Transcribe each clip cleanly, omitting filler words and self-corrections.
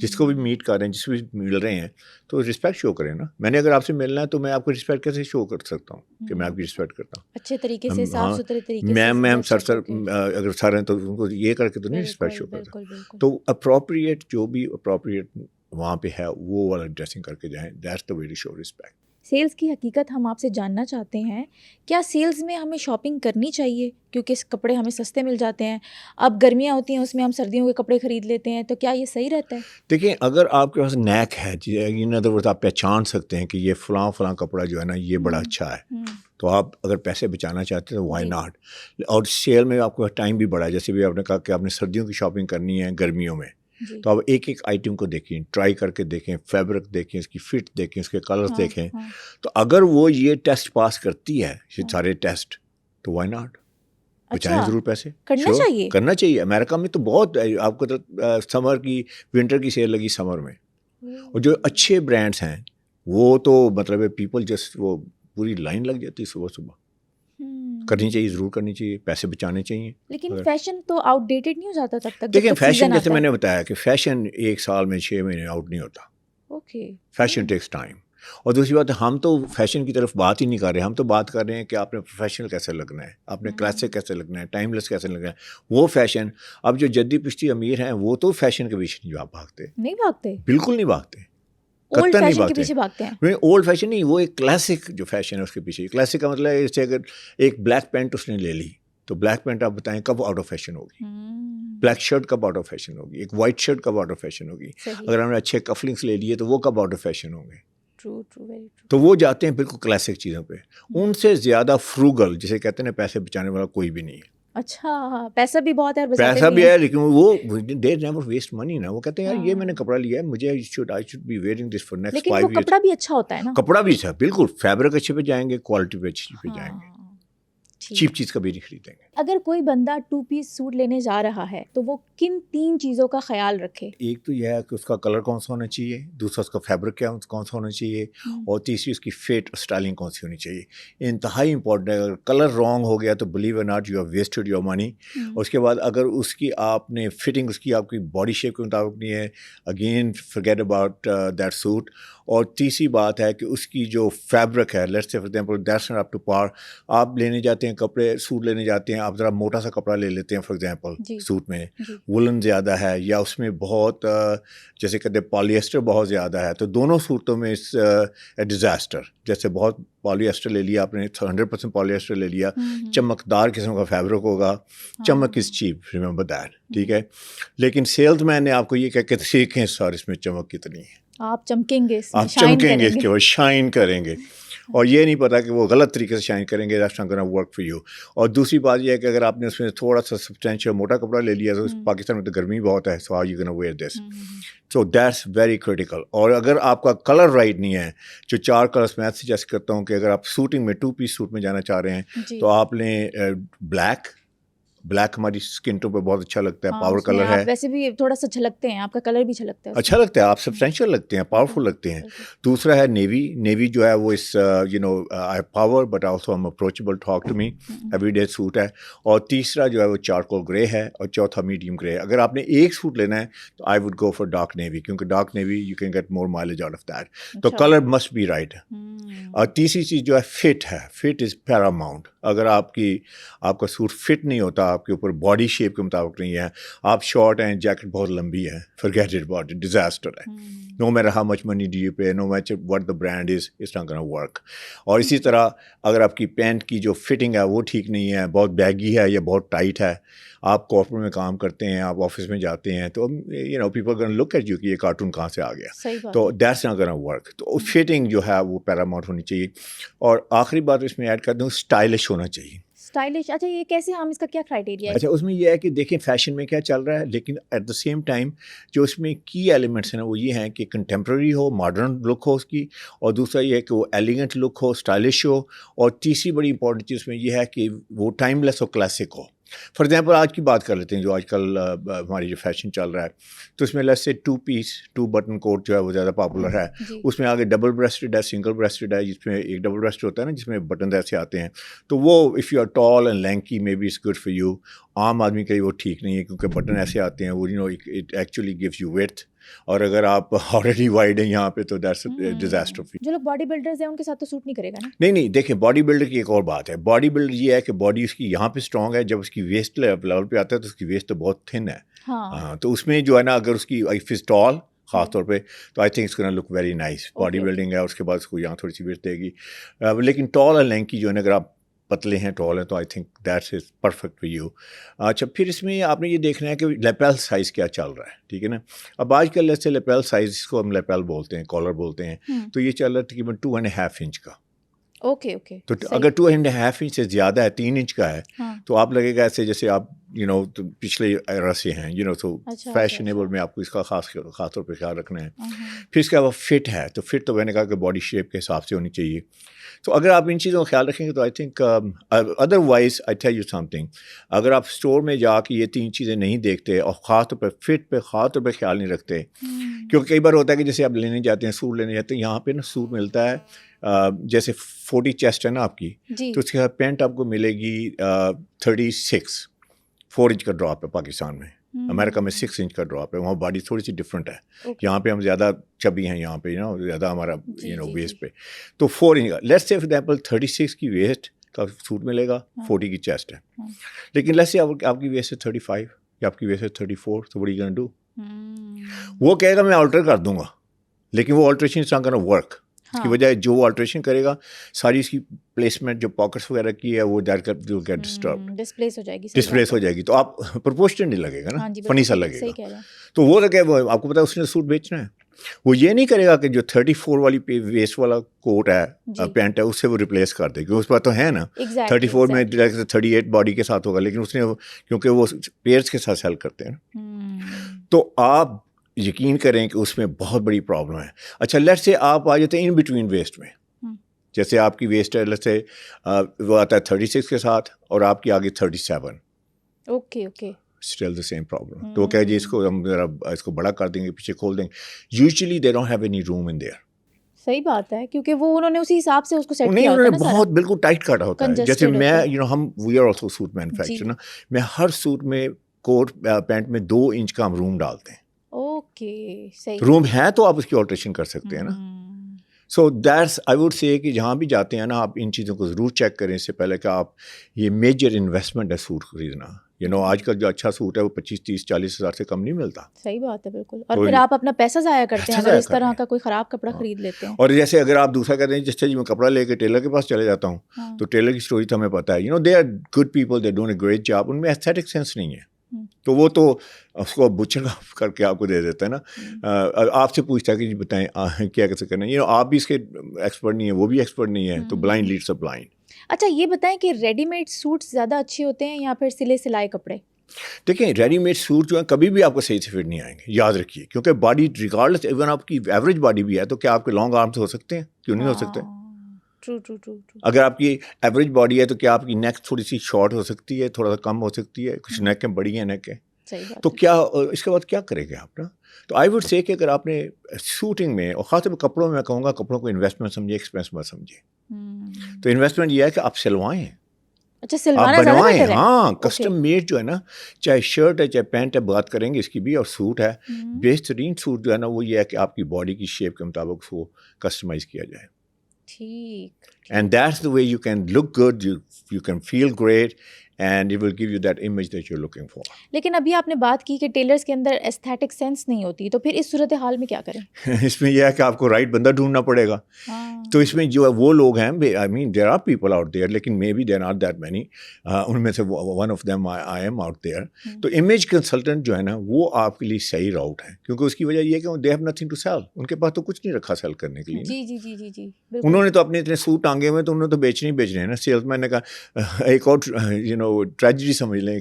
جس کو بھی میٹ کر رہے ہیں، جس کو بھی مل رہے ہیں، تو رسپیکٹ شو کریں نا. میں نے اگر آپ سے ملنا ہے تو میں آپ کو رسپیکٹ کیسے شو کر سکتا ہوں کہ میں آپ کی رسپیکٹ کرتا ہوں؟ اچھے طریقے سے، صاف ستھرے طریقے سے. میم سر اگر سر ہیں تو ان کو یہ کر کے تو نہیں رسپیکٹ شو کرتا. تو اپروپریٹ جو بھی اپروپریٹ وہاں پہ ہے وہ والا ڈریسنگ کر کے جائیں. That's the way to show respect. Sales کی حقیقت ہم آپ سے جاننا چاہتے ہیں. کیا سیلز میں ہمیں شاپنگ کرنی چاہیے کیونکہ کپڑے ہمیں سستے مل جاتے ہیں؟ اب گرمیاں ہوتی ہیں، اس میں ہم سردیوں کے کپڑے خرید لیتے ہیں، تو کیا یہ صحیح رہتا ہے؟ دیکھیں، اگر آپ کے پاس نیک ہے، ان ادر ورڈ آپ پہچان سکتے ہیں کہ یہ فلاں کپڑا جو ہے نا یہ بڑا اچھا ہے، تو آپ اگر پیسے بچانا چاہتے ہیں تو وائی ناٹ. اور سیل میں آپ کو ٹائم بھی بڑا ہے. جیسے بھی آپ نے کہا کہ آپ نے سردیوں کی شاپنگ کرنی ہے گرمیوں میں، تو آپ ایک ایک آئٹم کو دیکھیں، ٹرائی کر کے دیکھیں، فیبرک دیکھیں، اس کی فٹ دیکھیں، اس کے کلرز دیکھیں. تو اگر وہ یہ ٹیسٹ پاس کرتی ہے، یہ سارے ٹیسٹ، تو وائی ناٹ. بچائیں ضرور پیسے. کرنا چاہیے. امریکہ میں تو بہت آپ کو سمر کی ونٹر کی سیل لگی سمر میں، اور جو اچھے برانڈس ہیں وہ تو مطلب پیپل جسٹ وہ پوری لائن لگ جاتی ہے صبح. کرنی چاہیے، ضرور کرنی چاہیے، پیسے بچانے چاہیے. لیکن فیشن تو آؤٹ ڈیٹڈ نہیں ہو جاتا تب تک؟ دیکھیں فیشن جیسے میں نے بتایا کہ فیشن ایک سال میں 6 مہینے آؤٹ نہیں ہوتا. Fashion takes time. اور دوسری بات، ہم تو فیشن کی طرف بات ہی نہیں کر رہے. ہم تو بات کر رہے ہیں کہ آپ نے پروفیشنل کیسے لگنا ہے، آپ نے کلاسک کیسے لگنا ہے، ٹائم لیس کیسے لگنا ہے. وہ فیشن، اب جو جدی پشتی امیر ہیں وہ تو فیشن کے پیچھے نہیں بھاگتے. نہیں بھاگتے، بالکل نہیں بھاگتے. اولڈ فیشن کے پیچھے بھاگتے ہیں. اولڈ فیشن نہیں، وہ ایک کلاسک جو فیشن ہے اس کے پیچھے. کلاسک کا مطلب ہے جیسے اگر ایک بلیک پینٹ اس نے لے لی تو بلیک پینٹ آپ بتائیں کب آؤٹ آف فیشن ہوگی؟ بلیک شرٹ کب آؤٹ آف فیشن ہوگی؟ ایک وائٹ شرٹ کب آؤٹ آف فیشن ہوگی؟ اگر ہم نے اچھے کفلنگس لے لیے تو وہ کب آؤٹ آف فیشن ہوں گے؟ تو وہ جاتے ہیں بالکل کلاسک چیزوں پہ. ان سے زیادہ فروگل جسے کہتے ہیں پیسے بچانے والا کوئی بھی نہیں ہے. اچھا، پیسہ بھی بہت ہے، پیسہ بھی ہے، لیکن وہ دے نیور ویسٹ منی نا. وہ کہتے ہیں یار یہ میں نے کپڑا لیا ہے، مجھے I should be wearing this for next 5 years. لیکن کپڑا بھی اچھا ہوتا ہے نا. کپڑا بھی اچھا، بالکل. فیبرک اچھے پہ جائیں گے، کوالٹی پہ اچھی پہ جائیں گے. چیپ چیز کبھی نہیں خریدیں گے. اگر کوئی بندہ 2 پیس سوٹ لینے جا رہا ہے تو وہ کن 3 چیزوں کا خیال رکھے؟ ایک تو یہ ہے کہ اس کا کلر کون سا ہونا چاہیے، دوسرا اس کا فیبرک کون سا ہونا چاہیے، اور تیسری اس کی فٹ اسٹائلنگ کون سی ہونی چاہیے. انتہائی امپورٹنٹ ہے. اگر کلر رانگ ہو گیا تو بلیو اور not you have wasted your money. اس کے بعد اگر اس کی آپ نے فٹنگ اس کی آپ کی باڈی شیپ کے مطابق نہیں ہے، again forget about that suit. اور تیسری بات ہے کہ اس کی جو فیبرک ہے، let's say for example that's not up to par. آپ لینے جاتے ہیں کپڑے، سوٹ لینے جاتے ہیں، آپ ذرا موٹا سا کپڑا لے لیتے ہیں فار ایگزامپل سوٹ میں، وولن زیادہ ہے یا اس میں بہت جیسے کہتے ہیں پالی ایسٹر بہت زیادہ ہے، تو دونوں صورتوں میں ڈیزاسٹر. جیسے بہت پالی ایسٹر لے لیا آپ نے، 100% پالی ایسٹر لے لیا، چمکدار قسم کا فیبرک ہوگا، چمک از چیپ، ریممبر دیٹ. ٹھیک ہے. لیکن سیلز مین نے آپ کو یہ کہہ کے سیکھیں سر اس میں چمک کتنی ہے، آپ چمکیں گے، آپ چمکیں گے اس کے بعد شائن کریں گے. اور یہ نہیں پتا کہ وہ غلط طریقے سے شائن کریں گے، that's not gonna work for you. اور دوسری بات یہ ہے کہ اگر آپ نے اس میں تھوڑا سا سبسٹینشیل موٹا کپڑا لے لیا تو پاکستان میں تو گرمی بہت ہے، so how you gonna where this. So that's very critical. اور اگر آپ کا کلر رائٹ نہیں ہے، جو 4 کلرس میں سجیسٹ کرتا ہوں کہ اگر آپ سوٹنگ میں 2 پیس سوٹ میں جانا چاہ رہے ہیں تو آپ نے بلیک ہماری اسکن ٹون پہ بہت اچھا لگتا ہے، پاور کلر ہے. ویسے بھی تھوڑا سا جھلکتے ہیں، آپ کا کلر بھی جھلکتا ہے، اچھا لگتا ہے، آپ سبسٹینشیل لگتے ہیں، پاورفل لگتے ہیں. دوسرا ہے نیوی جو ہے وہ اس I power but also am approachable, talk to me, every day suit ہے. اور تیسرا جو ہے وہ چارکول گرے ہے، اور چوتھا میڈیم گرے ہے. اگر آپ نے ایک سوٹ لینا ہے تو I would go for dark navy, کیونکہ dark navy you can get more mileage out of that. تو کلر مسٹ بی رائٹ. اور تیسری چیز جو ہے فٹ ہے، فٹ از پیراماؤنٹ. اگر آپ کا سوٹ فٹ نہیں ہوتا، آپ کے اوپر باڈی شیپ کے مطابق نہیں ہے، آپ شارٹ ہیں، جیکٹ بہت لمبی ہے، forget it about it, disaster ہے. No matter how much money do you pay, no matter what the brand is, it's not gonna work. اور اسی طرح اگر آپ کی پینٹ کی جو فٹنگ ہے وہ ٹھیک نہیں ہے، بہت بیگی ہے یا بہت ٹائٹ ہے، آپ کارپوریٹ میں کام کرتے ہیں، آپ آفس میں جاتے ہیں، تو پیپل گonna look at you کہ یہ کارٹون کہاں سے آ گیا. تو that's not gonna work. تو فٹنگ جو ہے وہ پیراماؤنٹ ہونی چاہیے. اور آخری بات اس میں ایڈ کر دوں، اسٹائلش ہونا چاہیے. اسٹائلش. اچھا یہ کیسے، ہم اس کا کیا کرائٹیریا ہے؟ اچھا اس میں یہ ہے کہ دیکھیں فیشن میں کیا چل رہا ہے، لیکن ایٹ دا سیم ٹائم جو اس میں کی ایلیمنٹس ہیں نا وہ یہ ہیں کہ کنٹمپرری ہو، ماڈرن لک ہو اس کی، اور دوسرا یہ ہے کہ وہ ایلیگنٹ لک ہو، اسٹائلش ہو، اور تیسری بڑی امپورٹنٹ چیز اس میں یہ ہے کہ وہ ٹائم لیس اور کلاسک ہو. فار ایگزامپل آج کی بات کر لیتے ہیں، جو آج کل ہماری جو فیشن چل رہا ہے، تو اس میں لیٹس سے 2 بٹن کوٹ جو ہے وہ زیادہ پاپولر ہے. اس میں آگے ڈبل بریسٹڈ ہے، سنگل بریسٹڈ ہے، جس میں ایک ڈبل بریسٹ ہوتا ہے نا جس میں بٹن ایسے آتے ہیں. تو وہ if you are tall and lanky maybe it's good for you. عام آدمی کے لیے وہ ٹھیک نہیں ہے کیونکہ بٹن ایسے آتے ہیں، وہ اٹ ایکچولی گیوز یو ویڈتھ. اور اگر آپ آلریڈی وائڈ ہیں یہاں پہ تو دیٹس ڈیزاسٹر. جو لوگ باڈی بلڈرز ہیں ان کے ساتھ تو سوٹ نہیں کرے گا نا. نہیں دیکھیں باڈی بلڈر کی ایک اور بات ہے. باڈی بلڈر یہ ہے کہ باڈی اس کی یہاں پہ اسٹرانگ ہے, جب اس کی ویسٹ لیول پہ آتا ہے تو اس کی ویسٹ تو بہت تھن ہے. ہاں تو اس میں جو ہے نا اگر اس کی ٹال خاص طور پہ تو آئی تھنک اس کا look very nice. Body building ہے, اس کے بعد اس کو یہاں تھوڑی سی ویسٹ دے گی. لیکن ٹال اور لینکی جو ہے نا اگر آپ پتلے ہیں ٹال ہیں تو I think that's is perfect for you. اچھا پھر اس میں آپ نے یہ دیکھنا ہے کہ لیپل سائز کیا چل رہا ہے, ٹھیک ہے نا. اب آج کل ایسے لیپل سائز اس کو ہم لیپل بولتے ہیں, کالر بولتے ہیں, تو یہ چل رہا ہے تقریباً 2.5 انچ کا. اوکے تو اگر 2.5 انچ سے زیادہ ہے, 3 انچ کا ہے, تو آپ لگے گا ایسے جیسے آپ پچھلے ایرا سے ہیں, تو فیشنیبل میں آپ کو اس کا خاص طور پہ خیال رکھنا ہے. پھر اس کے بعد فٹ ہے, تو فٹ تو میں نے کہا کہ باڈی شیپ کے حساب سے ہونی چاہیے. تو اگر آپ ان چیزوں کا خیال رکھیں گے تو I think other wise I tell you some thing, اگر آپ اسٹور میں جا کے یہ 3 چیزیں نہیں دیکھتے اور خاص طور پہ فٹ پہ خاص طور پہ خیال نہیں رکھتے, کیونکہ کئی بار ہوتا ہے کہ جیسے آپ لینے جاتے ہیں, سوٹ لینے جاتے ہیں, یہاں پہ نا سوٹ ملتا ہے جیسے 40 چیسٹ ہے نا آپ کی, تو اس کے بعد پینٹ آپ کو ملے گی 36 4 انچ کا ڈراپ ہے پاکستان میں. امریکہ میں 6 انچ کا ڈراپ ہے, وہاں باڈی تھوڑی سی ڈفرینٹ ہے. یہاں پہ ہم زیادہ چبی ہیں, یہاں پہ زیادہ ہمارا ویسٹ پہ, تو 4 انچ کا لیٹس سے فار ایگزامپل 36 کی ویسٹ کا سوٹ ملے گا, 40 کی چیسٹ ہے. لیکن لیٹس سے آپ کی ویسٹ ہے 35 یا آپ کی ویسٹ ہے 34, تو what are you gonna do؟ وہ کہے گا میں آلٹر کر دوں گا, لیکن وہ alteration is not gonna work. اس کی وجہ جو آلٹریشن کرے گا ساری اس کی پلیسمنٹ جو پاکٹس وغیرہ کی ہے وہ ڈسپلیس ہو جائے گی, تو آپ پرپورشن نہیں لگے گا نا, فنی سا لگے گا. تو وہ لگے, وہ آپ کو پتا ہے اس نے سوٹ بیچنا ہے, وہ یہ نہیں کرے گا کہ جو 34 والی ویسٹ والا کوٹ ہے پینٹ ہے اس سے وہ ریپلیس کر دے, کیونکہ اس پر تو ہے نا 34 میں 38 باڈی کے ساتھ ہوگا, لیکن اس نے کیونکہ وہ پیئرس کے ساتھ سیل کرتے ہیں نا, تو آپ یقین کریں کہ اس میں بہت بڑی پرابلم ہے. اچھا لیٹس سے آپ آ جاتے ہیں ان بٹوین ویسٹ میں, جیسے آپ کی ویسٹ ہے لیٹس سے وہ آتا ہے 36 کے ساتھ اور آپ کی آگے 37. Okay still the same problem. تو وہ کہہ جی اس کو ہم ذرا اس کو بڑا کر دیں گے, پیچھے کھول دیں گے. Usually they don't have any room in there. صحیح بات ہے, کیونکہ وہ انہوں نے اسی حساب سے اس کو سیٹ کیا ہوتا ہے نا, بہت بالکل ٹائٹ کاٹا ہوتا ہے. جیسے میں ہم we are also suit manufacture نا, میں ہر سوٹ میں کوٹ پینٹ میں 2 انچ کا ہم روم ڈالتے ہیں. اوکے صحیح روم ہے تو آپ اس کی آلٹریشن کر سکتے ہیں نا. So that's I would say کہ جہاں بھی جاتے ہیں نا آپ ان چیزوں کو ضرور چیک کریں اس سے پہلے کہ آپ, یہ میجر انویسٹمنٹ ہے سوٹ خریدنا. آج کل جو اچھا سوٹ ہے وہ 25 30 40 ہزار سے کم نہیں ملتا. صحیح بات ہے بالکل. اور پھر آپ اپنا پیسہ ضائع کرتے ہیں اگر اس طرح کا کوئی خراب کپڑا خرید لیتے ہیں. اور جیسے اگر آپ دوسرا کہتے ہیں جس سے میں کپڑا لے کے ٹیلر کے پاس چلے جاتا ہوں, تو ٹیلر کی اسٹوری تو ہمیں پتہ ہے, they are good people, they doing a great job, ان میں ایستھیٹک سینس نہیں ہے, تو وہ تو اس کو بچر کر کے آپ کو دے دیتا ہے نا. آپ سے پوچھتا ہے کہ جی بتائیں کیا کیسے کرنا ہے, آپ بھی اس کے ایکسپرٹ نہیں ہیں, وہ بھی ایکسپرٹ نہیں ہے, تو بلائنڈ لیڈس اے بلائنڈ. اچھا یہ بتائیں کہ ریڈی میڈ سوٹ زیادہ اچھے ہوتے ہیں یا پھر سلے سلائے کپڑے؟ دیکھیں ریڈی میڈ سوٹ جو ہیں کبھی بھی آپ کو صحیح سے فٹ نہیں آئیں گے, یاد رکھیے, کیونکہ باڈی ریگارڈلیس ایون آپ کی ایوریج باڈی بھی ہے تو کیا آپ کے لانگ آرمس ہو سکتے ہیں؟ کیوں نہیں ہو سکتے. اگر آپ کی ایوریج باڈی ہے تو کیا آپ کی نیک تھوڑی سی شارٹ ہو سکتی ہے, تھوڑا سا کم ہو سکتی ہے, کچھ نیکیں بڑی ہیں نیکیں, تو کیا اس کے بعد کیا کرے گے آپ نا. تو آئی ووڈ سے کہ اگر آپ نے سوٹنگ میں اور خاص طور پہ کپڑوں میں کہوں گا کپڑوں کو انویسٹمنٹ سمجھے, ایکسپینس مت سمجھے. تو انویسٹمنٹ یہ ہے کہ آپ سلوائیں, آپ بنوائیں. ہاں کسٹم میڈ جو ہے نا, چاہے شرٹ ہے چاہے پینٹ ہے, بات کریں گے اس کی بھی, اور سوٹ ہے بہترین سوٹ جو ہے نا وہ یہ ہے کہ آپ کی باڈی کی شیپ کے مطابق اس کو کسٹمائز کیا جائے. ٹھیک. And that's the way you can look good, you can feel great, and it will give you that image that you're looking for. لیکن ابھی آپ نے بات کی کہ ٹیلرز کے اندر ایستھیٹک سینس نہیں ہوتی, تو پھر اس صورتحال میں کیا کریں؟ اس میں یہ ہے کہ آپ کو رائٹ بندہ ڈھونڈنا پڑے گا. تو اس میں جو ہے وہ لوگ ہیں, I mean there are people out there, لیکن maybe there are that many, ان میں سے one of them I am out there. تو امیج کنسلٹنٹ جو ہے نا وہ آپ کے لیے صحیح راؤٹ ہے, کیونکہ اس کی وجہ یہ ہے کہ they have nothing to sell, ان کے پاس تو کچھ نہیں رکھا سیل کرنے کے لیے. جی جی جی جی جی, انہوں نے تو اپنے اتنے سوٹ ٹانگے ہوئے تو انہوں نے تو بیچنے ہی بیچنے ہیں نا. سیلس مین نے کہا ایک اور ٹریجڈی سمجھ لیں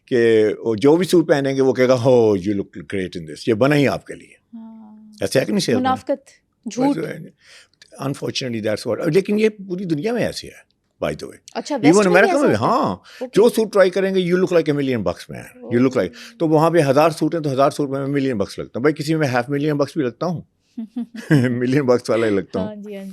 کہ جو بھی سوٹ پہنیں گے وہ کہے گا ہو یو لک گریٹ ان دس, یہ بنا ہی آپ کے لیے. ایسا ہے کہ نہیں سیلس منافقت, جھوٹ, انفارچونیٹلی دیٹس واٹ. لیکن یہ پوری دنیا میں ایسے ہے بائی دا وے. اچھا ایون امریکہ میں بھی. ہاں جو سوٹ ٹرائی کریں گے یو لک لائک اے $1,000,000 میں, یو لک لائک. تو وہاں پہ 1000 سوٹ ہیں تو 1000 سوٹ میں $1,000,000 لگتا ہوں. بھائی کسی میں $500,000 بھی لگتا ہوں, $1,000,000 والا ہی لگتا ہوں.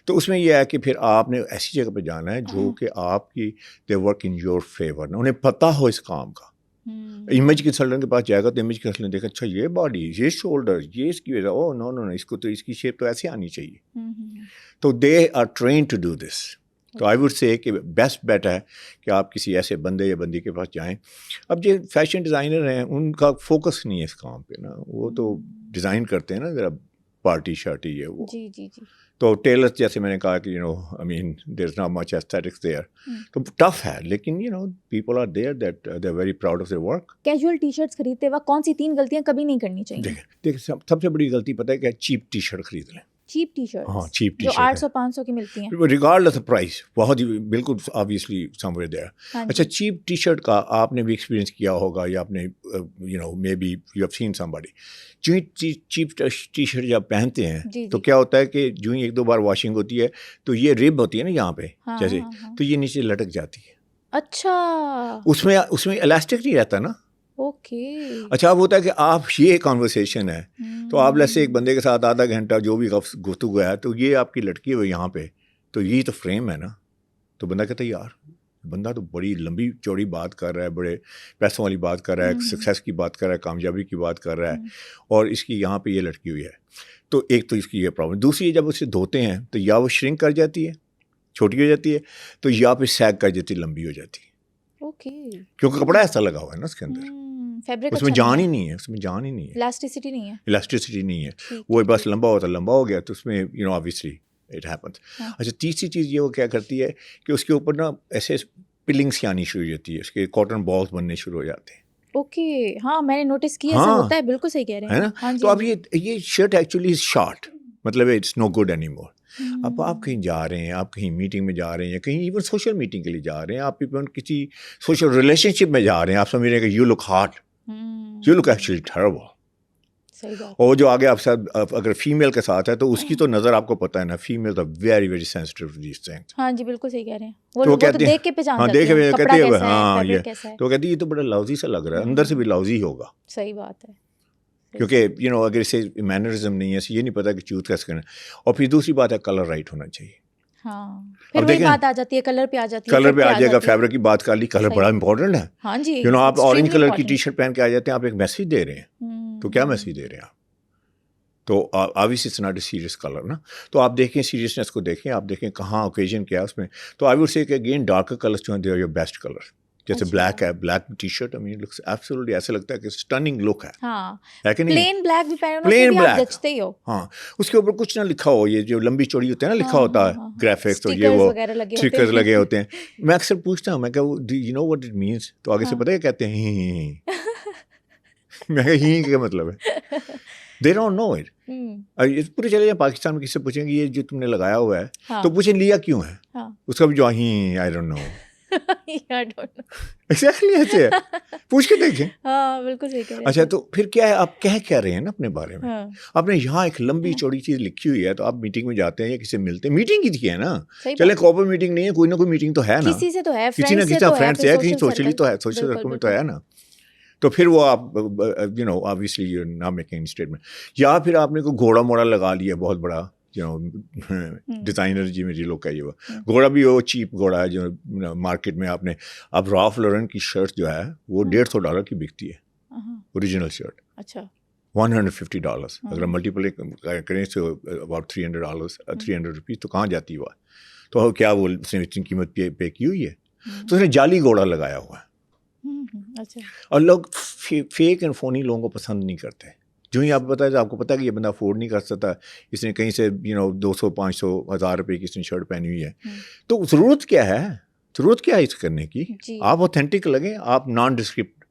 تو اس میں یہ ہے کہ پھر آپ نے ایسی جگہ پہ جانا ہے جو کہ آپ کی they work in your favour, انہیں پتہ ہو اس کام کا. امیج کنسلٹنٹ کے پاس جائے گا تو امیج کنسلٹنٹ دیکھا اچھا یہ باڈی، یہ شولڈر، یہ اس کی وجہ، او نو نو نو، اس کو تو اس کی شیپ تو ایسے آنی چاہیے. تو they are train to do this. تو آئی ووڈ سے کہ بیسٹ بیٹ ہے کہ آپ کسی ایسے بندے یا بندی کے پاس جائیں. اب جو فیشن ڈیزائنر ہیں ان کا فوکس نہیں ہے اس کام پہ نا، وہ تو ڈیزائن کرتے ہیں نا ذرا پارٹی شارٹی ہے وہ. جی جی جی. تو ٹیلر جیسے میں نے کہا کہ آئی mean there is not much aesthetics their. تو ٹف ہے لیکن people are there that they are very proud of their work. Casual T shirts خریدتے وقت کون سی 3 غلطیاں کبھی نہیں کرنی چاہیے؟ دیکھیں سب سے بڑی غلطی پتہ ہے کہ چیپ ٹی شرٹ خرید لیں. Cheap T shirt? ہاں چیپ ٹی جو شرٹ 800-500 کی ملتی ہیں ریگارڈلیس آف پرائز، بہت ہی بالکل آبویسلی سم ویئر دیئر. اچھا چیپ ٹی شرٹ کا آپ نے بھی ایکسپیرینس کیا ہوگا یا آپ نے maybe you have seen somebody. جو چیپ ٹی شرٹ جب پہنتے ہیں تو کیا ہوتا ہے کہ جو ہی 1-2 بار واشنگ ہوتی ہے تو یہ رب ہوتی ہے نا یہاں پہ جیسے، تو یہ نیچے لٹک جاتی ہے. اچھا اس میں الاسٹک نہیں رہتا نا. اوکے. اچھا اب ہوتا ہے کہ آپ یہ کانورسیشن ہے تو آپ جیسے ایک بندے کے ساتھ آدھا گھنٹہ جو بھی گفتگو ہے تو یہ آپ کی لٹکی ہوئی یہاں پہ، تو یہی تو فریم ہے نا. تو بندہ کہتا ہے یار بندہ تو بڑی لمبی چوڑی بات کر رہا ہے، بڑے پیسوں والی بات کر رہا ہے، سکسیس کی بات کر رہا ہے، کامیابی کی بات کر رہا ہے، اور اس کی یہاں پہ یہ لٹکی ہوئی ہے. تو ایک تو اس کی یہ پرابلم. دوسری جب اسے دھوتے ہیں تو یا وہ شرنک کر جاتی ہے، چھوٹی ہو جاتی ہے، تو یا پھر سیگ کر جاتی ہے، لمبی ہو جاتی ہے. اوکے. کیونکہ کپڑا ایسا لگا ہوا ہے نا اس کے اندر، اس میں جان ہی نہیں ہے، اس میں جان ہی نہیں ہے، الاسٹیسٹی نہیں ہے. وہ بس لمبا ہوتا لمبا ہو گیا تو اس میں آبویسلی اٹ ہیپنس. اچھا تیسری چیز یہ وہ کیا کرتی ہے کہ اس کے اوپر نا ایسے پلنگس آنی شروع ہو جاتی ہے، اس کے کاٹن بالز بننے شروع ہو جاتے ہیں. اوکے ہاں میں نے نوٹس کیا ایسا ہوتا ہے. بالکل صحیح کہہ رہے ہیں نا. تو اب یہ شرٹ ایکچولی شارٹ، مطلب it's no good any more. اب آپ کہیں جا رہے ہیں، آپ کہیں میٹنگ میں جا رہے ہیں، یا کہیں ایون سوشل میٹنگ کے لیے جا رہے ہیں، آپ کسی سوشل ریلیشن شپ میں جا رہے ہیں، آپ سمجھ رہے ہیں کہ you look hot, you look actually terrible. اور جو آگے آپ ساتھ اگر فیمیل کے ساتھ ہے تو اس کی تو نظر آپ کو پتہ ہے نا، female are very very sensitive to these things. ہاں جی بالکل صحیح کہہ رہے ہیں. وہ دیکھ کے پہچان جاتے ہیں کپڑا کیسا ہے، ہاں یہ تو کہتی ہے یہ تو بڑا لاؤزی سا لگ رہا ہے، اندر سے بھی لاؤزی ہوگا. صحیح بات ہے. کیونکہ اگر اسے مینرزم نہیں ہے، اسے یہ نہیں پتا کہ چوز کیسے کرنا. اور پھر دوسری بات ہے کلر رائٹ ہونا چاہیے. ہاں پھر وہی بات آ جاتی ہے، کلر پہ آ جاتی ہے، کلر پہ آ جائے گا. فیبرک کی بات کر لی، کلر بڑا امپورٹنٹ ہے. ہاں جی آپ اورنج کلر کی ٹی شرٹ پہن کے آ جاتے ہیں، آپ ایک میسج دے رہے ہیں. تو کیا میسج دے رہے ہیں آپ؟ تو obviously it's not a serious color نا. تو آپ دیکھیں سیریسنس کو دیکھیں، آپ دیکھیں کہاں اوکیزن کیا اس میں. تو آئی ووڈ سے کہ اگین ڈارکر کلرس جو ہیں they are your best colour. جیسے بلیک ہے، black T shirt I mean looks absolutely ایسا لگتا ہے کہ اسٹننگ لک ہے. ہاں پلین بلیک بھی پہنو، پلین بلیک جچتے ہی ہو. ہاں اس کے اوپر کچھ نہ لکھا ہو، یہ جو لمبی چوڑی ہوتے ہیں نا لکھا ہوتا ہے گرافکس اور یہ وہ اسٹیکرز لگے ہوتے ہیں. میں اکثر پوچھتا ہوں، میں کہ you know what it means? تو آگے سے پتہ ہے کہتے ہیں میں کہ ہی کیا مطلب ہے؟ They don't know it. پورے چلے جائیں پاکستان میں کسی سے پوچھیں گے یہ جو تم نے لگایا ہوا ہے تو پوچھیں لیا کیوں ہے، اس کا بھی جو آئی ڈونٹ نو. ایگزیکٹلی ایسے ہے، پوچھ کے دیکھیں. ہاں بالکل صحیح کہہ رہے ہیں. اچھا تو پھر کیا ہے، آپ کہہ رہے ہیں نا اپنے بارے میں. آپ نے یہاں ایک لمبی چوڑی چیز لکھی ہوئی ہے تو آپ میٹنگ میں جاتے ہیں یا کسی سے ملتے ہیں، میٹنگ ہی تھی ہے نا. چلے کارپوریٹ میٹنگ نہیں ہے، کوئی نہ کوئی میٹنگ تو ہے نا، کسی سے تو ہے، کسی نہ کسی فرینڈ سے ہے، کہیں سوشلی تو ہے، سوشل سرکل میں تو ہے نا. تو پھر وہ آپ obviously you're not making any statement. یا پھر آپ نے کوئی گھوڑا موڑا لگا لیا بہت بڑا، ڈیزائنر جی میں لوگ کا یہ وہ گھوڑا بھی وہ چیپ گھوڑا ہے جو مارکیٹ میں آپ نے. اب رالف لورن کی شرٹ جو ہے وہ $150 کی بکتی ہے اوریجنل شرٹ. اچھا $150 اگر ملٹیپل کریں تو اباؤٹ $300 تو کہاں جاتی ہوا. تو کیا وہ اس نے اتنی قیمت پے کی ہوئی ہے؟ تو اس نے جعلی گھوڑا لگایا ہوا ہے. اور لوگ فیک اینڈ فونی لوگوں کو پسند نہیں کرتے. جو ہی آپ کو پتا ہے، آپ کو پتا ہے کہ یہ بندہ افورڈ نہیں کر سکتا، اس نے کہیں سے 200 500 1000 روپے کی اس نے شرٹ پہنی ہوئی ہے. تو ضرورت کیا ہے اس کرنے کی؟ آپ اوتھینٹک لگیں، آپ نان ڈسکرپٹ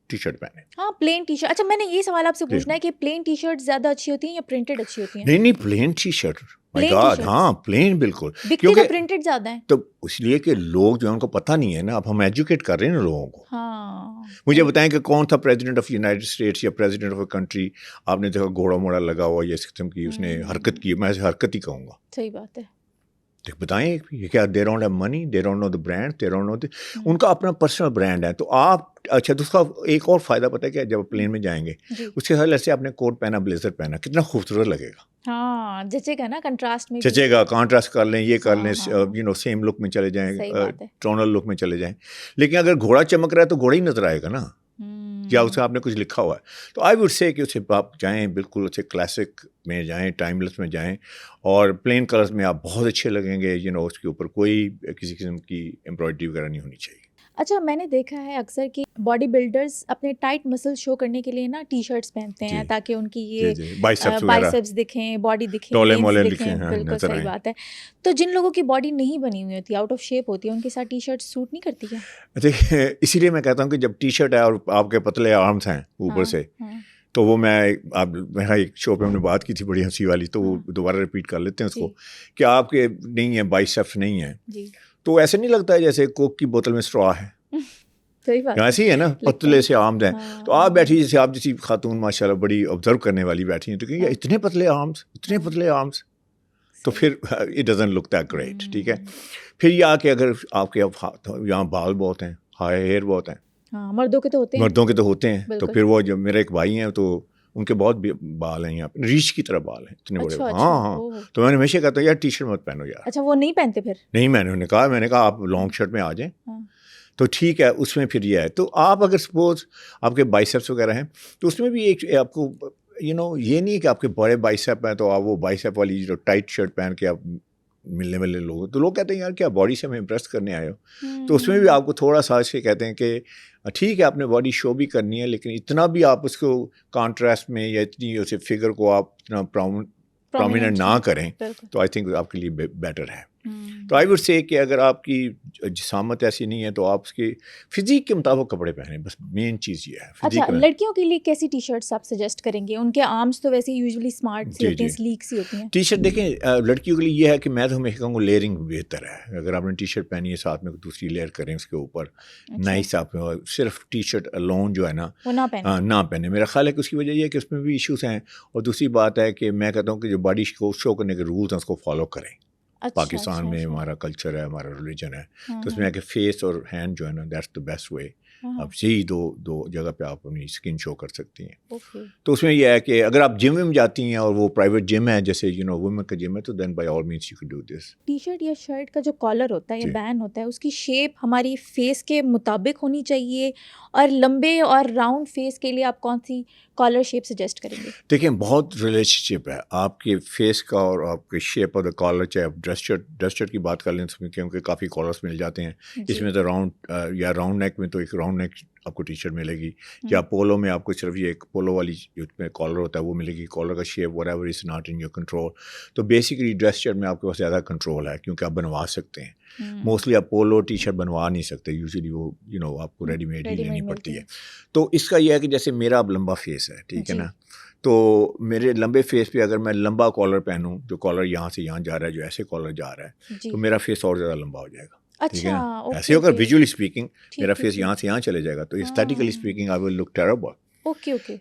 ٹی شرٹ پہنے. ہاں پلین ٹی شرٹ. اچھا میں نے یہ سوال آپ سے پوچھنا ہے کہ پلین ٹی شرٹ زیادہ اچھی ہوتی ہیں یا پرنٹڈ اچھی ہوتی ہیں؟ نہیں پلین ٹی شرٹ، مائی گاڈ ہاں پلین بالکل. کیونکہ پرنٹڈ زیادہ ہیں تو اس لیے کہ لوگ جو ان کو پتہ نہیں ہے نا، اب ہم ایجوکیٹ کر رہے ہیں نا لوگوں کو. ہاں مجھے بتائیں کہ کون تھا پریزیڈنٹ آف یونائٹڈ اسٹیٹس یا پریزیڈنٹ آف اے کنٹری آپ نے دیکھا گھوڑا موڑا لگا ہوا یا اس قسم کی اس نے حرکت کی؟ میں اسے حرکت ہی کہوں گا. صحیح بات ہے. بتائیں یہ کیا، they don't have money, they don't know the brand, they don't know ان کا اپنا پرسنل برانڈ ہے. تو آپ اچھا تو اس کا ایک اور فائدہ پتہ ہے کہ جب پلین میں جائیں گے اس کے ساتھ ایسے آپ نے کوٹ پہنا، بلیزر پہنا، کتنا خوبصورت لگے گا. ہاں جچے گا نا، کنٹراسٹ میں جچے گا، کانٹراسٹ کر لیں، یہ کر لیں، سیم لک میں چلے جائیں، ٹونل لک میں چلے جائیں. لیکن اگر گھوڑا چمک رہا ہے تو گھوڑا ہی نظر آئے گا نا. یا اس میں آپ نے کچھ لکھا ہوا ہے. تو آئی وڈ سے کہ اسے آپ جائیں بالکل اسے کلاسک میں جائیں, ٹائم لیس میں جائیں, اور پلین کلرز میں آپ بہت اچھے لگیں گے. اس کے اوپر کوئی کسی قسم کی ایمبرائڈری وغیرہ نہیں ہونی چاہیے. اچھا, میں نے دیکھا ہے اکثر کہ باڈی بلڈرز اپنے ٹائٹ مسل شو کرنے کے لیے نا ٹی شرٹس پہنتے ہیں تاکہ ان کی یہ بائسیپس دکھیں, باڈی دکھیں, دکھیں. بالکل صحیح بات ہے. تو جن لوگوں کی باڈی نہیں بنی ہوئی ہوتی, آؤٹ آف شیپ ہوتی ہے, ان کے ساتھ ٹی شرٹ سوٹ نہیں کرتی ہے؟ دیکھیں اسی لیے میں کہتا ہوں کہ جب ٹی شرٹ ہے اور آپ کے پتلے آرمس ہیں اوپر سے, تو وہ میں ایک شو پہ ہم نے بات کی تھی بڑی ہنسی والی, تو وہ دوبارہ ریپیٹ کر لیتے ہیں اس کو کہ آپ کے نہیں ہیں بائسیپس نہیں ہیں, تو ایسے نہیں لگتا ہے جیسے کوک کی بوتل میں اسٹرا ہے. ایسے ہی ہے نا, پتلے سے آرمز ہیں. تو آپ بیٹھی جیسے آپ جیسی خاتون ماشاء اللہ بڑی آبزرو کرنے والی بیٹھی ہیں, تو کہ اتنے پتلے آرمز, تو پھر it doesn't look that great. ٹھیک ہے. پھر یہ آ کے اگر آپ کے یہاں بال بہت ہیں, ہیئر بہت ہیں, مردوں کے تو ہوتے ہیں, تو پھر وہ جب میرے ایک بھائی ہیں تو ان کے بہت بال ہیں یہاں پہ, ریچھ کی طرح بال ہیں اتنے بڑے. ہاں تو میں نے ہمیشہ کہتا ہوں یار ٹی شرٹ مت پہنو یار. اچھا, وہ نہیں پہنتے پھر؟ نہیں, میں نے کہا آپ لانگ شرٹ میں آ جائیں تو ٹھیک ہے. اس میں پھر یہ ہے, تو آپ اگر سپوز آپ کے بائسیپس وغیرہ ہیں تو اس میں بھی ایک آپ کو یہ نہیں کہ آپ کے بڑے بائسیپ ہیں تو آپ وہ بائسیپ والی جو ٹائٹ شرٹ پہن کے آپ ملنے والے لوگ, تو لوگ کہتے ہیں یار کیا باڈی سے ہمیں امپریس کرنے آئے ہو. تو اس میں بھی آپ کو تھوڑا سا سے کہتے ہیں کہ ٹھیک ہے آپ نے باڈی شو بھی کرنی ہے, لیکن اتنا بھی آپ اس کو کانٹراسٹ میں یا اتنی اسے فگر کو آپ اتنا پرومیننٹ نہ کریں, تو آئی تھنک آپ کے لیے بیٹر ہے. تو آئی وڈ سے کہ اگر آپ کی جسامت ایسی نہیں ہے تو آپ اس کے فزیک کے مطابق کپڑے پہنیں, بس مین چیز یہ ہے. اچھا, لڑکیوں کے لیے کیسی ٹی شرٹس آپ سجیسٹ کریں گے؟ ان کے آرمس تو ویسے یوزلی اسمارٹ سی ہوتی ہیں, سلیک سی ہوتی ہیں. ٹی شرٹ دیکھیں لڑکیوں کے لیے یہ ہے کہ میں تو ہمیشہ کہوں گا لیئرنگ بہتر ہے. اگر آپ نے ٹی شرٹ پہنی ہے ساتھ میں دوسری لیئر کریں اس کے اوپر, نائس. آپ صرف ٹی شرٹ الون جو ہے نا وہ نہ پہنے. میرا خیال ہے کہ اس کی وجہ یہ ہے کہ اس میں بھی ایشوز ہیں, اور دوسری بات ہے کہ میں کہتا ہوں کہ جو باڈی کو شو کرنے کے رولز ہیں اس کو فالو کریں. پاکستان میں ہمارا کلچر ہے, ہمارا ریلیجن ہے, تو اس میں ہے کہ فیس اور ہینڈ جو ہے نا دیٹس دا بیسٹ وے. اب یہی دو جگہ پہ آپ اپنی اسکن شو کر سکتی ہیں. تو اس میں یہ ہے کہ اگر آپ جم میں جاتی ہیں اور وہ پرائیویٹ جم ہے جیسے وومن کا جم ہے, تو then by all means you can do this. T shirt یا شرٹ کا جو کالر ہوتا ہے یا بین ہوتا ہے, اس کی شیپ ہماری فیس کے مطابق ہونی چاہیے, اور لمبے اور راؤنڈ فیس کے لیے آپ کون سی کالر شیپ سجیسٹ کریں گے؟ دیکھیں بہت ریلیشن شپ ہے آپ کے فیس کا اور آپ کے شیپ آف دا کالر. چاہے آپ ڈریس شرٹ کی بات کر لیں اس میں کیونکہ کافی کالرس مل جاتے ہیں. اس میں تو راؤنڈ نیک میں تو ایک راؤنڈ نیک آپ کو ٹی شرٹ ملے گی, یا پولو میں آپ کو صرف یہ ایک پولو والی اس میں کالر ہوتا ہے وہ ملے گی. کالر کا shape what ever is not in your control. تو بیسیکلی ڈریس شرٹ میں آپ کے پاس زیادہ کنٹرول ہے کیونکہ آپ بنوا سکتے ہیں. موسٹلی آپ پولو ٹی شرٹ بنوا نہیں سکتے, یوزلی وہ آپ کو ریڈی میڈ ہی لینی پڑتی ہے. تو اس کا یہ ہے کہ جیسے میرا اب لمبا فیس ہے, ٹھیک ہے نا, تو میرے لمبے فیس پہ اگر میں لمبا کالر پہنوں, جو کالر یہاں سے یہاں جا رہا ہے, جو ایسے کالر جا رہا ہے, تو میرا فیس اور زیادہ لمبا ہو جائے گا. ٹھیک ہے نا, ایسے ہوگا ویژولی اسپیکنگ میرا فیس یہاں سے یہاں چلے جائے گا, تو aesthetically speaking I will look terrible.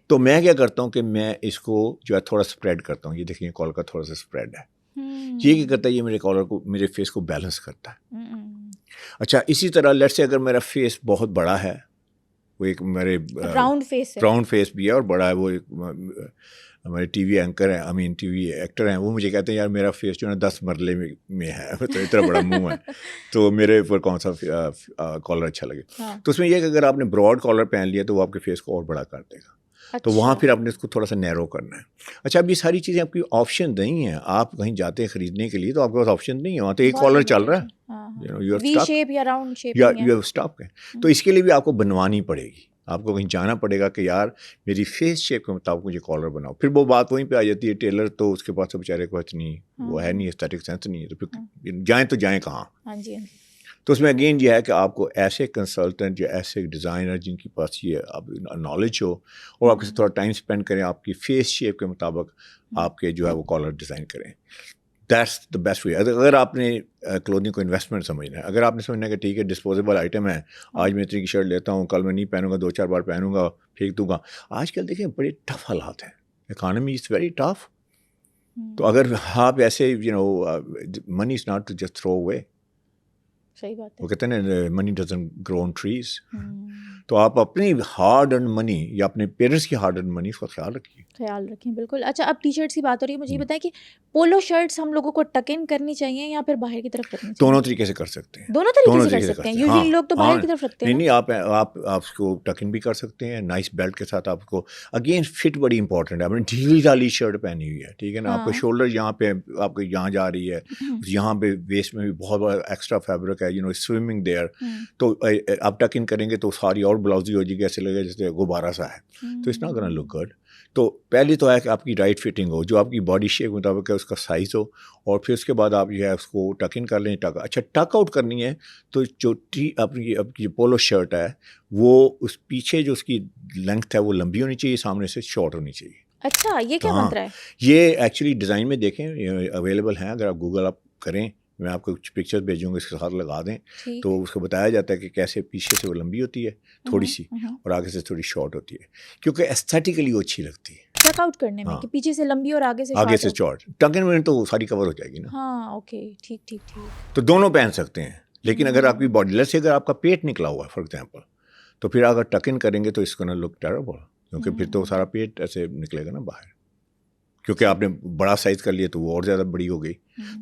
تو میں کیا کرتا ہوں کہ میں اس کو جو ہے تھوڑا اسپریڈ کرتا ہوں. یہ دیکھیں کالر کا تھوڑا سا اسپریڈ ہے, یہ کیا کرتا ہے, یہ میرے کالر کو میرے فیس کو بیلنس کرتا ہے. اچھا, اسی طرح لیٹ سے اگر میرا فیس بہت بڑا ہے, وہ ایک میرے راؤنڈ فیس بھی ہے اور بڑا ہے, وہ ایک ہمارے ٹی وی اینکر ہیں, ٹی وی ایکٹر ہیں, وہ مجھے کہتے ہیں یار میرا فیس جو ہے نا 10 مرلے میں ہے, تو اتنا بڑا منہ ہے, تو میرے اوپر کون سا کالر اچھا لگے. تو اس میں یہ کہ اگر آپ نے براڈ کالر پہن لیا تو وہ آپ کے فیس کو اور بڑا کر دے گا. تو وہاں پھر آپ نے اس کو تھوڑا سا نیرو کرنا ہے. اچھا, اب یہ ساری چیزیں آپ کی آپشن نہیں ہیں. آپ کہیں جاتے ہیں خریدنے کے لیے تو آپ کے پاس آپشن نہیں ہے, وہاں تو ایک کالر چل رہا ہے, تو اس کے لیے بھی آپ کو بنوانی پڑے گی. آپ کو کہیں جانا پڑے گا کہ یار میری فیس شیپ کے مطابق مجھے کالر بناؤ. پھر وہ بات وہیں پہ آ جاتی ہے, ٹیلر تو اس کے پاس تو بیچارے کو اتنی وہ ہے نہیں, اسٹیٹک سینس نہیں ہے, تو پھر جائیں کہاں. تو اس میں اگین یہ ہے کہ آپ کو ایسے کنسلٹنٹ یا ایسے ڈیزائنر جن کے پاس یہ نالج ہو اور آپ کے ساتھ تھوڑا ٹائم اسپینڈ کریں, آپ کی فیس شیپ کے مطابق آپ کے جو ہے وہ کالر ڈیزائن کریں. That's the best way. اگر آپ نے کلودنگ کو انویسٹمنٹ سمجھنا ہے, اگر آپ نے سمجھنا ہے کہ ٹھیک ہے ڈسپوزیبل آئٹم ہے, آج میں اتنی کی شرٹ لیتا ہوں, کل میں نہیں پہنوں گا, 2-4 بار پہنوں گا, پھینک دوں گا. آج کل دیکھیں بڑے ٹف حالات ہیں, اکانومی از ویری ٹف. تو اگر آپ ایسے money is not to just throw away. صحیح بات ہے. وہ کہتے ہیں نا money doesn't grow on trees. تو آپ اپنی ہارڈ ارن منی یا اپنے پیرنٹس کی ہارڈ ارن منی اس کا خیال رکھیں. بالکل. اچھا اب ٹی شرٹس کی بات ہو رہی ہے, مجھے یہ بتائیں کہ پولو شرٹس ہم لوگوں کو ٹک ان کرنی چاہیے یا پھر باہر کی طرف رکھنی چاہیے؟ دونوں طریقے سے کر سکتے ہیں. دونوں طریقے سے کر سکتے ہیں. یوزلی لوگ تو باہر کی طرف رکھتے ہیں. نہیں آپ اس کو ٹک ان بھی کر سکتے ہیں نائس بیلٹ کے ساتھ. آپ کو اگین فٹ بڑی امپورٹنٹ ہے. آپ نے ڈھیلی ڈالی شرٹ پہنی ہوئی ہے, ٹھیک ہے نا, آپ کا شولڈر یہاں پہ آپ کو یہاں جا رہی ہے, یہاں پہ ویسٹ میں بھی بہت بڑا ایکسٹرا فیبرک ہے, سوئمنگ دیئر, تو آپ ٹک ان کریں گے تو ساری اور بلاؤزی ہو جائے گی, ایسے لگے جیسے غبارہ سا ہے, تو it's not gonna look good. تو پہلی تو ہے کہ آپ کی رائٹ فٹنگ ہو, جو آپ کی باڈی شیپ کے مطابق ہے اس کا سائز ہو, اور پھر اس کے بعد آپ جو ہے اس کو ٹک ان کر لیں. اچھا ٹک آؤٹ کرنی ہے تو جو اپنی پولو شرٹ ہے وہ اس پیچھے جو اس کی لینتھ ہے وہ لمبی ہونی چاہیے, سامنے سے شارٹ ہونی چاہیے. اچھا یہ کیا منتر ہے؟ یہ ایکچولی ڈیزائن میں دیکھیں اویلیبل ہیں, اگر آپ گوگل آپ کریں, میں آپ کو کچھ پکچر بھیجوں گا اس کے ساتھ لگا دیں, تو اس کو بتایا جاتا ہے کہ کیسے پیچھے سے وہ لمبی ہوتی ہے تھوڑی سی اور آگے سے تھوڑی شارٹ ہوتی ہے, کیونکہ ایستھیٹیکلی وہ اچھی لگتی ہے ٹک آؤٹ کرنے میں, کہ پیچھے سے لمبی اور آگے سے شارٹ. ٹک ان میں تو ساری کور ہو جائے گی نا. ہاں اوکے ٹھیک. تو دونوں پہن سکتے ہیں, لیکن اگر آپ کی باڈی لیس اگر آپ کا پیٹ نکلا ہوا ہے فار ایگزامپل, تو پھر اگر ٹک ان کریں گے تو اس کو نا لک ٹیربل, کیونکہ پھر تو سارا پیٹ ایسے نکلے گا نا باہر, کیونکہ آپ نے بڑا سائز کر لیا تو وہ اور زیادہ بڑی ہو گئی.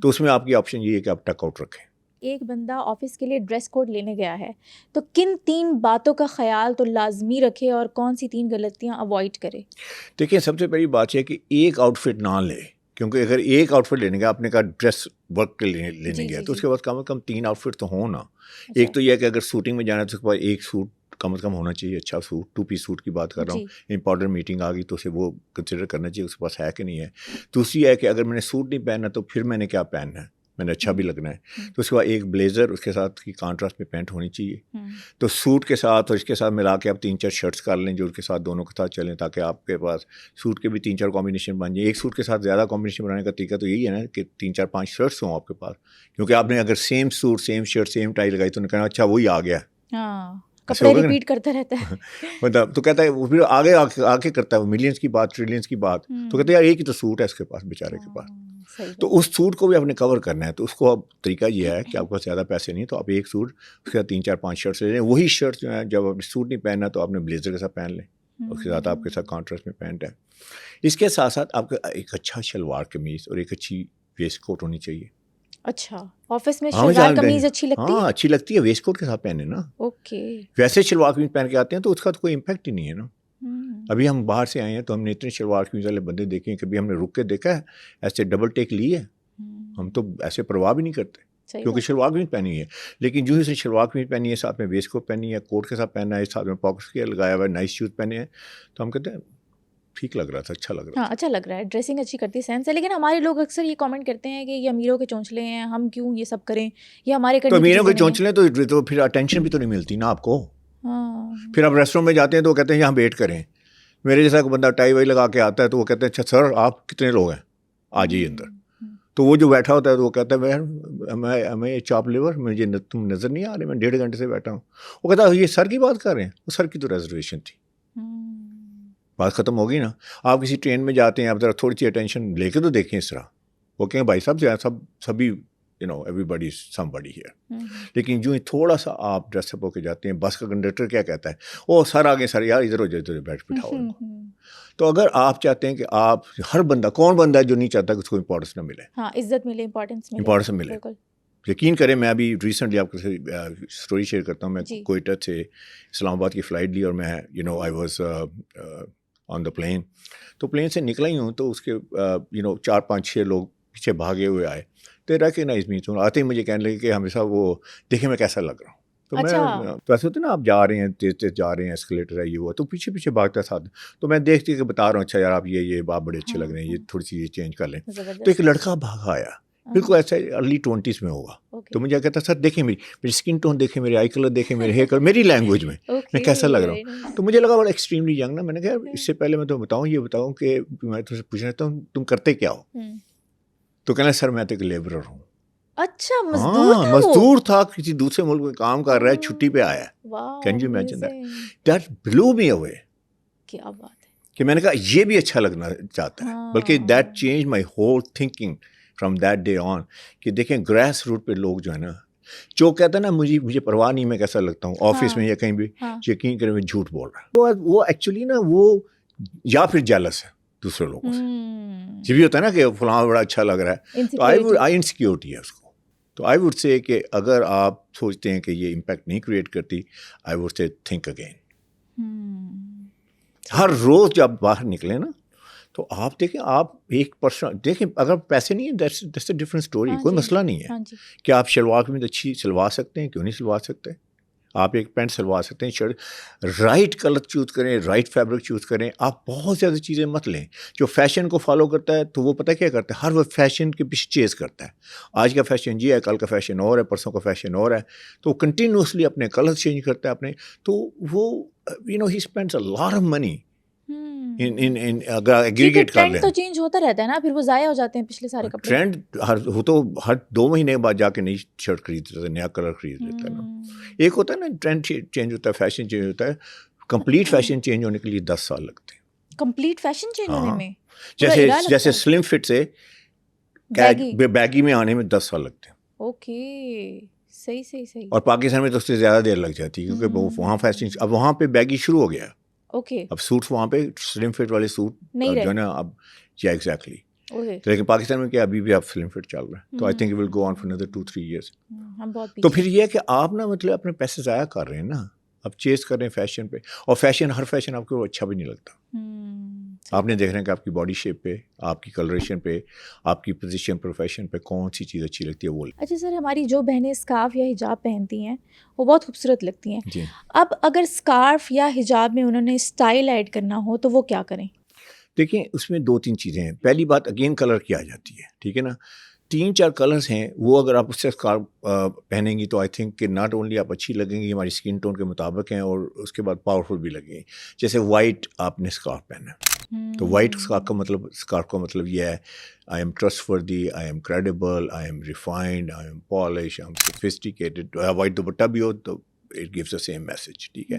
تو اس میں آپ کی آپشن یہ ہے کہ آپ ٹک آؤٹ رکھیں. ایک بندہ آفس کے لیے ڈریس کوڈ لینے گیا ہے تو کن 3 باتوں کا خیال تو لازمی رکھے اور کون سی 3 غلطیاں اوائڈ کرے؟ دیکھیں سب سے پہلی بات یہ ہے کہ ایک آؤٹ فٹ نہ لے, کیونکہ اگر ایک آؤٹ فٹ لینے کا آپ نے کہا ڈریس ورک کے لینے گیا تو اس کے بعد کم از کم 3 آؤٹ فٹ تو ہوں نا. ایک تو یہ ہے کہ اگر سوٹنگ میں جانا ہے تو اس کے بعد ایک سوٹ کم از کم ہونا چاہیے, اچھا سوٹ, 2 پیس سوٹ کی بات کر رہا ہوں. امپورٹنٹ میٹنگ آ گئی تو اسے وہ کنسیڈر کرنا چاہیے اس کے پاس ہے کہ نہیں ہے. دوسری ہے کہ اگر میں نے سوٹ نہیں پہننا تو پھر میں نے کیا پہننا ہے, میں نے اچھا بھی لگنا ہے, تو اس کے بعد ایک بلیزر اس کے ساتھ کی کانٹراسٹ میں پینٹ ہونی چاہیے. تو سوٹ کے ساتھ اور اس کے ساتھ ملا کے آپ 3-4 شرٹس کر لیں جو اس کے ساتھ دونوں کے ساتھ چلیں, تاکہ آپ کے پاس سوٹ کے بھی 3-4 کمبینیشن بن جائیں. ایک سوٹ کے ساتھ زیادہ کمبینیشن بنانے کا طریقہ تو یہی ہے نا کہ 3-4-5 شرٹس ہوں آپ کے پاس, کیونکہ آپ نے اگر same suit same shirt same tie لگائی تو نے کہا اچھا وہی آ گیا, کپڑے ریپیٹ کرتا رہتا ہے. مطلب تو کہتا ہے وہ پھر آگے کرتا ہے وہ ملینس کی بات, ٹریلینس کی بات, تو کہتے ہیں یار ایک ہی تو سوٹ ہے اس کے پاس بیچارے کے پاس, تو اس سوٹ کو بھی آپ نے کور کرنا ہے. تو اس کو اب طریقہ یہ ہے کہ آپ کو زیادہ پیسے نہیں, تو آپ ایک سوٹ اس کے ساتھ 3-4-5 شرٹس لے لیں. وہی شرٹ جو ہے جب آپ نے سوٹ نہیں پہننا تو آپ نے بلیزر کے ساتھ پہن لیں, اس کے ساتھ آپ کے ساتھ کانٹراسٹ میں پینٹ ہے. اس کے ساتھ ساتھ آپ کا ایک اچھا شلوار قمیض اور ایک اچھی ویسٹ کوٹ ہونی چاہیے. اچھا آفس میں شلوار قمیض اچھی لگتی ہے؟ ہاں اچھی لگتی ہے, ویسٹ کوٹ کے ساتھ پہنے نا. اوکے. ویسے شلوار قمیض پہن کے آتے ہیں تو اس کا تو کوئی امپیکٹ ہی نہیں ہے نا. ابھی ہم باہر سے آئے ہیں تو ہم نے اتنے شلوار قمیض والے بندے دیکھے ہیں, کبھی ہم نے رک کے دیکھا ہے ایسے ڈبل ٹیک لی ہے, ہم تو ایسے پرواہ بھی نہیں کرتے کیونکہ شلوار قمیض پہنی ہے. لیکن جو اسے شلوار قمیض پہنی ہے, ساتھ میں ویسٹ کوٹ پہنی ہے, کوٹ کے ساتھ پہنا ہے, ساتھ میں پاکٹس کے لگایا ہوا ہے, نائس شوز پہنے ہیں, تو ہم کہتے ہیں ٹھیک لگ رہا تھا, اچھا لگ رہا ہاں اچھا لگ رہا ہے, ڈریسنگ اچھی کرتی ہے, سینس ہے. لیکن ہمارے لوگ اکثر یہ کامنٹ کرتے ہیں کہ یہ امیروں کے چونچلے ہیں, ہم کیوں یہ سب کریں, یہ ہمارے تو امیروں کے چونچلے تو پھر اٹینشن بھی تو نہیں ملتی نا آپ کو. پھر آپ ریسٹورینٹ میں جاتے ہیں تو وہ کہتے ہیں یہاں ویٹ کریں. میرے جیسا کوئی بندہ ٹائی وائی لگا کے آتا ہے تو وہ کہتے ہیں اچھا سر آپ کتنے لوگ ہیں آ جائیے اندر. تو وہ جو بیٹھا ہوتا ہے تو وہ کہتا ہے ہمیں چاپ لیور, مجھے تم نظر نہیں آ رہے, میں 1.5 گھنٹے سے بیٹھا ہوں. وہ کہتا ہے یہ سر کی بات کر رہے ہیں, وہ سر کی تو ریزرویشن تھی, بات ختم ہوگی نا. آپ کسی ٹرین میں جاتے ہیں, آپ ذرا تھوڑی سی اٹینشن لے کے تو دیکھیں اس طرح. وہ کہیں بھائی صاحب سبھی ایوری بڈی سم بڈی ہیئر. لیکن جو ہی تھوڑا سا آپ ڈریس اپ ہو کے جاتے ہیں, بس کا کنڈکٹر کیا کہتا ہے, او سر آگے سر یار ادھر ہو جائے, ادھر بیٹھ بٹھاؤ. تو اگر آپ چاہتے ہیں کہ آپ ہر بندہ, کون بندہ ہے جو نہیں چاہتا کہ اس کو امپورٹنس نہ ملے, ہاں عزت ملے, امپورٹنس ملے. یقین کریں میں ابھی ریسنٹلی آپ کو اسٹوری شیئر کرتا ہوں. میں کوئٹہ سے اسلام آباد کی فلائٹ لی اور میں I was on the plane. تو پلین سے نکلا ہی ہوں تو اس کے 4-5-6 لوگ پیچھے بھاگے ہوئے آئے. تو ریکگنائز می, تو آتے ہی مجھے کہنے لگے کہ ہمیشہ وہ دیکھیں میں کیسا لگ رہا ہوں. تو میں ویسے ہوتے نا آپ جا رہے ہیں تیز تیز جا رہے ہیں, ایسکلیٹر ہے یہ ہوا, تو پیچھے بھاگتا ساتھ. تو میں دیکھتی کہ بتا رہا ہوں اچھا یار آپ یہ آپ بڑے اچھے لگ رہے ہیں, یہ تھوڑی سی یہ چینج کر لیں. تو ایک لڑکا بھاگا آیا, بالکل ایسا ارلی 20s میں ہوگا. تو مجھے کہتا سر دیکھیں میری اسکن ٹون دیکھیں, میرے آئی کلر دیکھیں, میرے ہیئر کلر, میری لینگویج میں کیسا لگ رہا ہوں. تو مجھے لگا بڑا ایکسٹریملی ینگ نا. میں نے کہا اس سے پہلے میں تو بتاؤں کہ میں تم سے پوچھنا چاہتا ہوں تم کرتے کیا ہو. تو کہنا سر میں تو ایک لیبرر ہوں. اچھا مزدور تھا, کسی دوسرے ملک میں کام کر رہا ہے, چھٹی پہ آیا ہے. کین یو امیجن دیٹ بلو می اوے. کیا بات ہے کہ میں نے کہا یہ بھی اچھا لگنا چاہتا ہے, بلکہ that change my whole thinking from that day on. کہ دیکھیں گریس روٹ پہ لوگ جو ہے نا جو کہتا ہے نا مجھے پرواہ نہیں میں کیسا لگتا ہوں آفس میں یا کہیں بھی, یقین کریں میں جھوٹ بول رہا ہے. وہ ایکچولی نا وہ یا پھر جیلس ہے دوسرے لوگوں سے. یہ بھی ہوتا ہے نا کہ فلاں بڑا اچھا لگ رہا ہے, تو آئی انسیکیورٹی ہے اس کو. تو آئی ووڈ سے کہ اگر آپ سوچتے ہیں کہ یہ امپیکٹ نہیں کریٹ کرتی, I would say think again. ہر روز جب باہر نکلیں نا تو آپ دیکھیں, آپ 1% دیکھیں, اگر پیسے نہیں ہیں دیٹس اے ڈفرنٹ اسٹوری, کوئی مسئلہ نہیں ہے. کہ آپ شلوار قمیض اچھی سلوا سکتے ہیں, کیوں نہیں سلوا سکتے؟ آپ ایک پینٹ سلوا سکتے ہیں, شرٹ, رائٹ کلر چوز کریں, رائٹ فیبرک چوز کریں. آپ بہت زیادہ چیزیں مت لیں. جو فیشن کو فالو کرتا ہے تو وہ پتہ کیا کرتا ہے, ہر وہ فیشن کے پیچھے چیز کرتا ہے. آج کا فیشن یہ ہے, کل کا فیشن اور ہے, پرسوں کا فیشن اور ہے, تو کنٹینیوسلی اپنے کلر چینج کرتا ہے اپنے. تو وہ ہی spends a lot of money. اگر ایگریگیٹ کر لیں تو چینج ہوتا رہتا ہے نا, پھر وہ ضائع ہو جاتے ہیں پچھلے سارے کپڑے. ٹرینڈ وہ تو ہر 2 مہینے بعد جا کے نئی شرٹ خرید لیتا ہے, نیا کلر خرید لیتا ہے نا. ایک ہوتا ہے نا ٹرینڈ چینج ہوتا ہے, فیشن چینج ہوتا ہے. کمپلیٹ فیشن چینج ہونے کے لیے 10 سال لگتے ہیں. کمپلیٹ فیشن چینج ہونے میں جیسے سلم فٹ سے بیگی میں آنے میں 10 سال لگتے ہیں. اوکے, صحیح. اور پاکستان میں تو اس سے زیادہ دیر لگ جاتی ہے, کیونکہ وہاں فیشن, اب وہاں پہ بیگی شروع ہو گیا. اوکے, اب سوٹس وہاں پہ سلم فٹ والے سوٹ جو ہے نا اب, ایگزیکٹلی. لیکن پاکستان میں کیا ابھی بھی آپ سلم فٹ چل رہا ہے, تو I think will go on for another 2-3 years. تو پھر یہ ہے کہ آپ نا مطلب اپنے پیسے ضائع کر رہے ہیں نا, اب چیز کر رہے ہیں فیشن پہ. اور ہر فیشن آپ کو اچھا بھی نہیں لگتا. آپ نے دیکھ رہے ہیں کہ آپ کی باڈی شیپ پہ, آپ کی کلریشن پہ, آپ کی پوزیشن پروفیشن پہ کون سی چیز اچھی لگتی ہے وہ. اچھا سر, ہماری جو بہنیں اسکارف یا حجاب پہنتی ہیں وہ بہت خوبصورت لگتی ہیں. اب اگر اسکارف یا حجاب میں انہوں نے اسٹائل ایڈ کرنا ہو تو وہ کیا کریں؟ دیکھیں اس میں 2-3 چیزیں ہیں. پہلی بات اگین کلر کی آ جاتی ہے, ٹھیک ہے نا. 3-4 کلرز ہیں, وہ اگر آپ اس سے اسکارف پہنیں گی تو آئی تھنک کہ ناٹ اونلی آپ اچھی لگیں گی, ہماری اسکن ٹون کے مطابق ہیں, اور اس کے بعد پاورفل بھی لگیں گی. جیسے وائٹ آپ نے اسکارف پہنا, تو وائٹ اسکارف کا مطلب یہ ہے, آئی am trustworthy, I am credible, I am refined, I am polish, I am sophisticated. White دوپٹہ بھی ہو تو it gives the same message, ٹھیک ہے.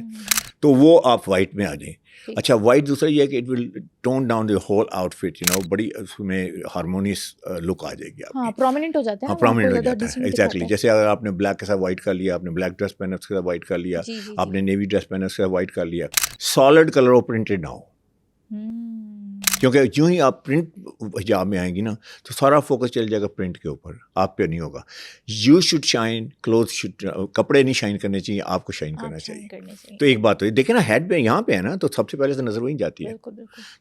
تو وہ آپ وائٹ میں آ جائیں. اچھا, وائٹ دوسرا یہ ہے کہ it will tone down the whole outfit, بڑی اس میں ہارمونیس لک آ جائے گی آپ کی. پرومیننٹ ہو جاتا ہے. ہاں, پرومیننٹ ہو جاتا ہے, ایگزیکٹلی. جیسے اگر آپ نے بلیک کے ساتھ وائٹ کر لیا, آپ نے بلیک ڈریس پہنا اس کے ساتھ وائٹ کر لیا, آپ نے نیوی ڈریس پہنا اس کے ساتھ وائٹ کر لیا. سالڈ کلر اور پرنٹڈ نہ ہو, کیونکہ جو ہی آپ پرنٹ حجاب میں آئیں گی نا تو سارا فوکس چل جائے گا پرنٹ کے اوپر, آپ پہ نہیں ہوگا. You should shine, cloth should, کپڑے نہیں شائن کرنے چاہیے, آپ کو شائن کرنا چاہیے. تو ایک بات تو دیکھیں نا, ہیڈ پہ یہاں پہ ہے نا, تو سب سے پہلے تو نظر وہیں جاتی ہے.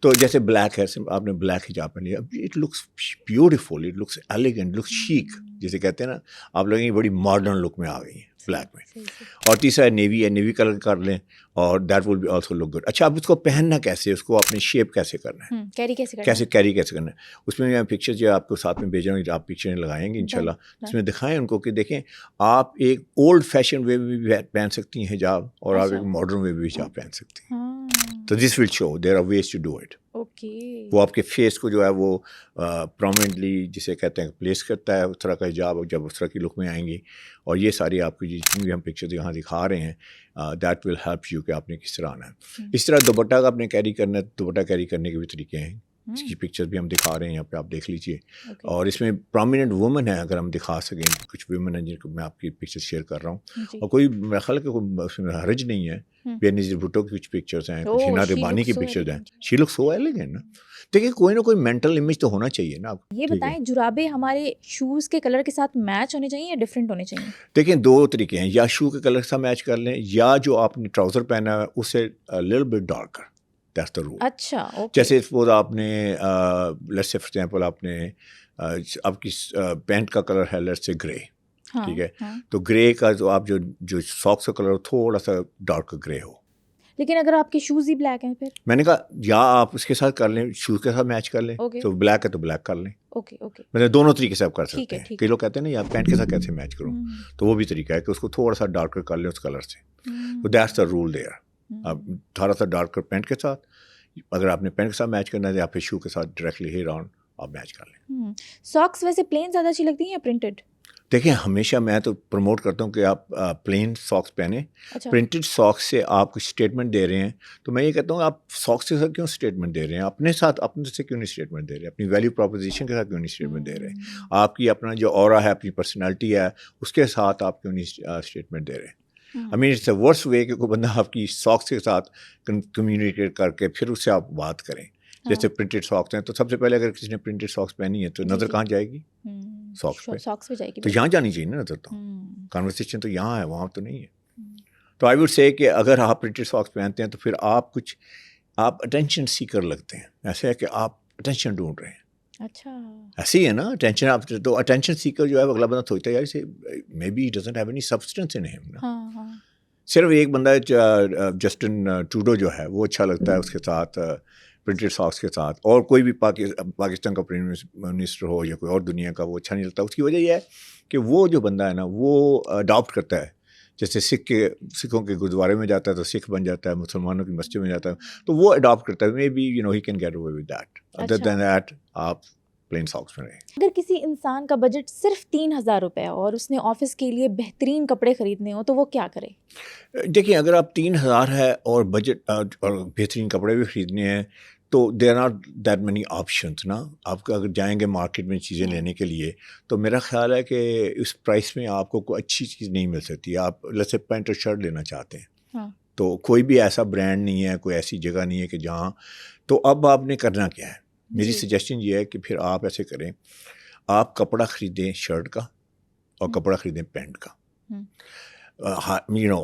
تو جیسے بلیک ہے, آپ نے بلیک حجاب پہن لیا, it looks beautiful, it looks elegant, looks shake, جسے کہتے ہیں نا, آپ لگیں گے بڑی ماڈرن لک میں آ گئی ہیں بلیک میں. اور تیسرا نیوی ہے, نیوی کلر کر لیں اور that will be also look good. اچھا, اب اس کو پہننا کیسے, اس کو اپنی شیپ کیسے کرنا ہے, کیری کیسے کرنا ہے, اس میں میں پکچر جو آپ کو ساتھ میں بھیج رہا ہوں, آپ پکچریں لگائیں گے انشاءاللہ, اس میں دکھائیں ان کو کہ دیکھیں آپ ایک اولڈ فیشن وے میں بھی پہن سکتی ہیں حجاب, اور آپ ایک ماڈرن وے میں بھی حجاب پہن سکتی ہیں. تو this will show there are ways to do it. وہ آپ کے فیس کو جو ہے وہ پرومیننٹلی جسے کہتے ہیں پلیس کرتا ہے, اس طرح کا حجاب جب اس طرح کی لک میں آئیں گی. اور یہ ساری آپ کی جتنی بھی ہم پکچر یہاں دکھا رہے ہیں, دیٹ ول ہیلپ یو کہ آپ نے کس طرح آنا ہے. اس طرح دوپٹہ کا آپ نے کیری کرنا ہے, دوپٹہ کیری کرنے کے بھی طریقے ہیں, اس کی پکچر بھی ہم دکھا رہے ہیں یہاں پہ, آپ دیکھ لیجیے. اور اس میں پرومیننٹ وومن ہے, اگر ہم دکھا سکیں, کچھ وومن ہیں جن کو میں آپ کی پکچر شیئر کر رہا ہوں, اور کوئی میرا خیال ہے کہ کوئی اس میں حرج نہیں ہے. بے نظیر بھٹو کی کچھ پکچرز ہیں, کچھ ہنا ربانی کی پکچرز ہیں, شی لک سو ایلیگنٹ نا. دیکھیں کوئی نہ کوئی مینٹل امیج تو ہونا چاہیے نا. یہ بتائیں, جرابے ہمارے شوز کے کلر کے ساتھ میچ ہونے چاہیے یا ڈفرینٹ ہونے چاہیے؟ دیکھیں 2 طریقے ہیں, یا شو کے کلر کے ساتھ میچ کر لیں, یا جو آپ نے ٹراؤزر پہنا ہے اس سے little bit darker, that's the rule. اچھا, جیسے سپوز آپ نے لیٹس سے فار ایگزامپل آپ نے آپ کی پینٹ کا کلر ہے لیٹس سے گرے, ٹھیک ہے, تو گرے کا جو آپ جو ساکس کا کلر تھوڑا سا ڈارک گرے ہو. لیکن اگر آپ کے شوز ہی بلیک ہیں, پھر میں نے کہا یا آپ اس کے ساتھ کر لیں, شوز کے ساتھ میچ کر لیں, تو بلیک ہے تو بلیک کر لیں. مطلب دونوں طریقے سے آپ کر سکتے ہیں. کئی لوگ کہتے ہیں نا یا پینٹ کے ساتھ کیسے میچ کروں, تو وہ بھی طریقہ ہے کہ اس کو تھوڑا سا ڈارکر کر لیں اس کلر سے. تو دیٹس دا رول دیئر. اب تھوڑا سا ڈارکر پینٹ کے ساتھ, اگر آپ نے پینٹ کے ساتھ میچ کرنا ہے یا پھر شو کے ساتھ ڈائریکٹلی ہی راؤنڈ آپ میچ کر لیں. ساکس ویسے پلین زیادہ اچھی لگتی ہیں یا پرنٹڈ؟ دیکھیں ہمیشہ میں تو پروموٹ کرتا ہوں کہ آپ پلین ساکس پہنیں. پرنٹڈ ساکس سے آپ کچھ اسٹیٹمنٹ دے رہے ہیں تو میں یہ کہتا ہوں آپ ساکس کے ساتھ کیوں اسٹیٹمنٹ دے رہے ہیں, اپنے ساتھ اپنے سے کیوں نہیں اسٹیٹمنٹ دے رہے, اپنی ویلیو پروپوزیشن کے ساتھ کیوں نہیں اسٹیٹمنٹ دے رہے, آپ کی اپنا جو اورا ہے, اپنی پرسنالٹی ہے, اس کے ساتھ آپ کیوں نہیں اسٹیٹمنٹ دے رہے. I mean it's the worst way کہ کوئی بندہ آپ کی ساکس کے ساتھ کمیونیکیٹ کر کے پھر اس سے آپ بات کریں. جیسے پرنٹڈ ساکس ہیں تو سب سے پہلے اگر کسی نے پرنٹڈ ساکس پہنی ہے تو نظر کہاں جائے گی, ساکس پہ جائے گی, تو یہاں جانی چاہیے نا نظر, تو کانورسیشن تو یہاں ہے, وہاں تو نہیں ہے. تو آئی ووڈ سے کہ اگر آپ پرنٹڈ ساکس پہنتے ہیں تو پھر آپ اٹینشن سیکر لگتے ہیں, ایسے ہے کہ آپ اٹینشن ڈھونڈ رہے ہیں. اچھا ایسے ہی ہے نا, اٹینشن آپ تو اٹینشن سیکر جو ہے اگلا بندہ سوچتا ہے یار اسے maybe doesn't have any substance in him نا. صرف ایک بندہ جسٹن ٹروڈو جو ہے وہ اچھا لگتا ہے اس کے ساتھ پرنٹڈ ساکس کے ساتھ, اور کوئی بھی پاکستان کا پرائم منسٹر ہو یا کوئی اور دنیا کا وہ اچھا نہیں لگتا. اس کی وجہ یہ ہے کہ وہ جو بندہ ہے نا وہ اڈاپٹ کرتا ہے, جیسے سکھوں کے گرودوارے میں جاتا ہے تو سکھ بن جاتا ہے, مسلمانوں کی مسجد میں جاتا ہے تو وہ اڈاپٹ کرتا ہے. Maybe he can get away with that, other than that آپ پلین ساکس میں رہیں. اگر کسی انسان کا بجٹ صرف 3,000 روپے اور اس نے آفس کے لیے بہترین کپڑے خریدنے ہوں تو وہ کیا کرے؟ دیکھیں اگر آپ 3,000 ہے اور بجٹ اور بہترین کپڑے بھی خریدنے ہیں تو there are that many options نا. آپ اگر جائیں گے مارکیٹ میں چیزیں لینے کے لیے تو میرا خیال ہے کہ اس پرائس میں آپ کو کوئی اچھی چیز نہیں مل سکتی. آپ جیسے پینٹ اور شرٹ لینا چاہتے ہیں تو کوئی بھی ایسا برانڈ نہیں ہے, کوئی ایسی جگہ نہیں ہے کہ جہاں, تو اب آپ نے کرنا کیا ہے, میری سجیشن یہ ہے کہ پھر آپ ایسے کریں, آپ کپڑا خریدیں شرٹ کا اور کپڑا خریدیں پینٹ کا.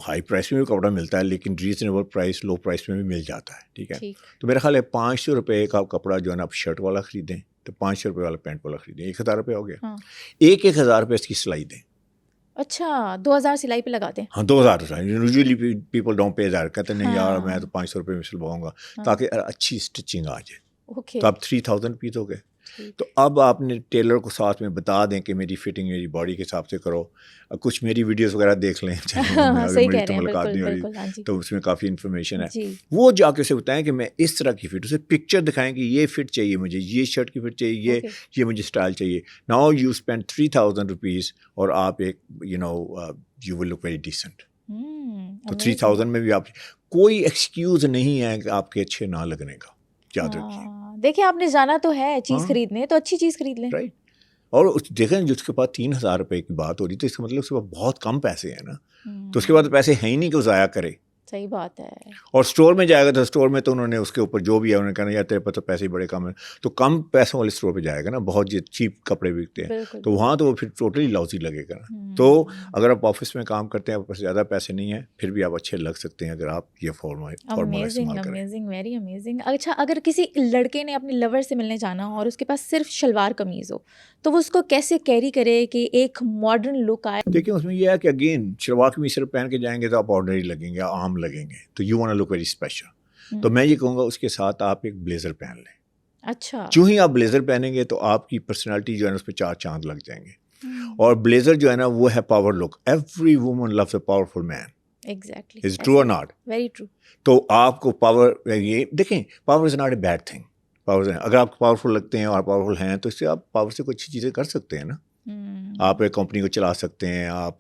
ہائی پرائس میں بھی کپڑا ملتا ہے لیکن ریزنیبل پرائس, لو پرائس میں بھی مل جاتا ہے. ٹھیک ہے, تو میرا خیال ہے 500 روپے کا کپڑا جو ہے نا آپ شرٹ والا خریدیں تو 500 روپے والا پینٹ والا خریدیں, 1,000 روپے ہو گیا. 1,000 روپے اس کی سلائی دیں. اچھا 2,000 سلائی پہ لگاتے ہیں؟ ہاں 2,000. Usually people don't pay that, کہتے ہیں نہیں یار میں تو 500 روپے میں سلواؤں گا تاکہ اچھی اسٹچنگ آ جائے. تو اب 3,000 روپیز ہو گئے. تو اب آپ نے ٹیلر کو ساتھ میں بتا دیں کہ میری فٹنگ میری باڈی کے حساب سے کرو, کچھ میری ویڈیوز وغیرہ دیکھ لیں ملاقات نہیں ہو رہی تو اس میں کافی انفارمیشن ہے. وہ جا کے اسے بتائیں کہ میں اس طرح کی فٹ, اسے پکچر دکھائیں کہ یہ فٹ چاہیے مجھے, یہ شرٹ کی فٹ چاہیے, یہ مجھے اسٹائل چاہیے. ناؤ یو اسپینڈ 3,000 روپیز اور آپ ایک you will look very decent. تو 3,000 میں بھی آپ کوئی ایکسکیوز نہیں ہے کہ آپ کے اچھے نہ لگنے کا, یاد رکھیے. دیکھیں آپ نے جانا تو ہے چیز خریدنے, تو اچھی چیز خرید لیں. رائٹ. اور دیکھیں جس کے پاس 3,000 روپے کی بات ہو رہی تو اس کا مطلب اس کے پاس بہت کم پیسے ہیں نا, تو اس کے بعد پیسے ہیں ہی نہیں کہ وہ ضائع کرے. صحیح بات ہے. اور اسٹور میں جائے گا تو اسٹور میں تو انہوں نے اس کے اوپر جو بھی ہے انہوں نے کہنا یار تیرے پاس تو پیسے بڑے کم ہیں, تو کم پیسوں والے اسٹور پہ جائے گا نا, بہت چیپ کپڑے بکتے ہیں تو وہاں تو وہ پھر ٹوٹلی لاؤزی لگے گا نا. تو اگر آپ آفس میں کام کرتے ہیں آپ کے پاس زیادہ پیسے نہیں ہیں پھر بھی آپ اچھے لگ سکتے ہیں اگر آپ یہ فارمولا استعمال کریں. Amazing, very amazing. اچھا اگر کسی لڑکے نے اپنے لور سے ملنے جانا ہو اور اس کے پاس صرف شلوار قمیض ہو تو وہ اس کو کیسے کیری کرے کہ ایک ماڈرن لک آئے؟ دیکھیں اس میں یہ ہے کہ اگین شلوار قمیض صرف پہن کے جائیں گے تو آپ آرڈنری لگیں گے, عام لگیں گے, تو you want to look very special. تو میں یہ کہوں گا اس کے ساتھ آپ ایک بلیزر پہن لیں. اچھا جو ہی آپ بلیزر پہنیں گے تو آپ کی پرسنالٹی جو ہے نا اس پہ 4 چاند لگ جائیں گے. اور بلیزر جو ہے نا وہ ہے power look. Every woman loves a powerful man. Exactly. Is true اور ناٹ؟ Very true. تو آپ کو پاور, یہ دیکھیں power is not a bad thing. Power اگر آپ پاورفل لگتے ہیں اور پاورفل ہیں تو اس سے آپ پاور سے کوئی اچھی چیزیں کر سکتے ہیں نا. آپ ایک کمپنی کو چلا سکتے ہیں, آپ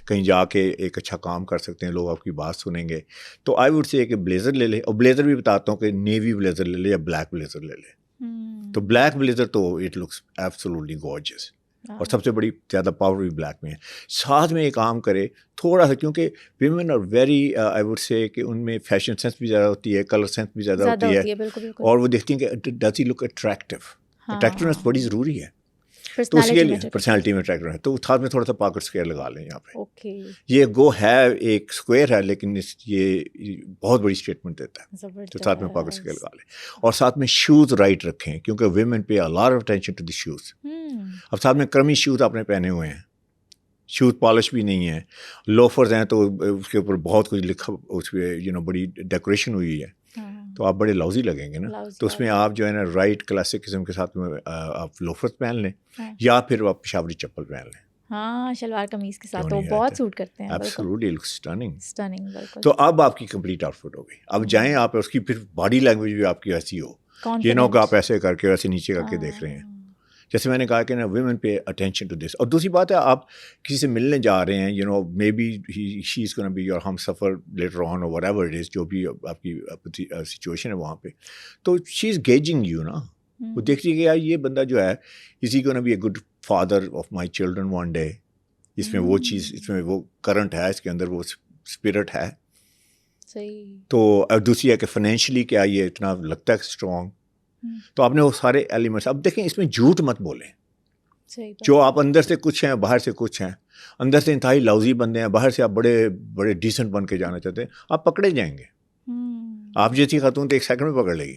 کہیں جا کے ایک اچھا کام کر سکتے ہیں, لوگ آپ کی بات سنیں گے. تو آئی ووڈ سے کہ بلیزر لے لے, اور بلیزر بھی بتاتا ہوں کہ نیوی بلیزر لے لے یا بلیک بلیزر لے لے. تو بلیک بلیزر تو اٹ لکس ایبسولوٹلی گارجس, اور سب سے بڑی زیادہ پاور بھی بلیک میں ہے. ساتھ میں ایک کام کرے تھوڑا سا, کیونکہ women are very I would say کہ ان میں فیشن سینس بھی زیادہ ہوتی ہے, کلر سینس بھی زیادہ ہوتی ہے, اور وہ دیکھتی ہیں کہ does he look attractive. Attractiveness بڑی ضروری ہے تو اس کے لیے پرسنالٹی میں اٹریکٹیو ہے. تو ساتھ میں تھوڑا سا پاکٹ اسکوئر لگا لیں یہاں پہ. یہ گو ہے ایک اسکوئر ہے لیکن یہ بہت بڑی اسٹیٹمنٹ دیتا ہے, تو ساتھ میں پاکٹ اسکوئر لگا لیں. اور ساتھ میں شوز رائٹ رکھیں کیونکہ women pay a lot of attention to the shoes. اب ساتھ میں کرمی شوز آپ نے پہنے ہوئے ہیں, شوز پالش بھی نہیں ہے, لوفرز ہیں تو اس کے اوپر بہت کچھ لکھا, اس پہ بڑی ڈیکوریشن ہوئی ہے, تو آپ بڑے لاؤزی لگیں گے نا. تو اس میں آپ جو ہے نا رائٹ کلاسک قسم کے ساتھ میں آپ لوفرز پہن لیں یا پھر آپ پشاوری چپل پہن لیں. ہاں شلوار قمیض کے ساتھ وہ بہت سوٹ کرتے ہیں. Absolutely looks stunning. بالکل. تو اب آپ کی کمپلیٹ آؤٹ فٹ ہو گئی. اب جائیں آپ, اس کی پھر باڈی لینگویج بھی آپ کی ایسی ہو, یہ نہ ہو کہ آپ ایسے کر کے ویسے نیچے کر کے دیکھ رہے ہیں. جیسے میں نے کہا کہ نا women pay attention to this. اور دوسری بات ہے آپ کسی سے ملنے جا رہے ہیں, you know maybe she is gonna be your ہم سفر لیٹر آن اور وٹ ایور اٹ از, جو بھی آپ کی سچویشن ہے وہاں پہ, تو شی از گیجنگ یو نا. وہ دیکھ رہی ہے کہ یار یہ بندہ جو ہے is he gonna be a good father of my children one day. اس میں وہ چیز, اس میں وہ کرنٹ ہے, اس کے اندر وہ اسپرٹ ہے. تو دوسری ہے کہ فائنینشلی کیا یہ اتنا لگتا ہے اسٹرانگ. تو آپ نے وہ سارے ایلیمنٹس. اب دیکھیں اس میں جھوٹ مت بولیں. جو آپ اندر سے کچھ ہیں باہر سے کچھ ہیں, اندر سے انتہائی لاؤزی بندے ہیں, باہر سے آپ بڑے بڑے ڈیسنٹ بن کے جانا چاہتے ہیں, آپ پکڑے جائیں گے. آپ جیسی خاتون تو 1 سیکنڈ میں پکڑ لے گی.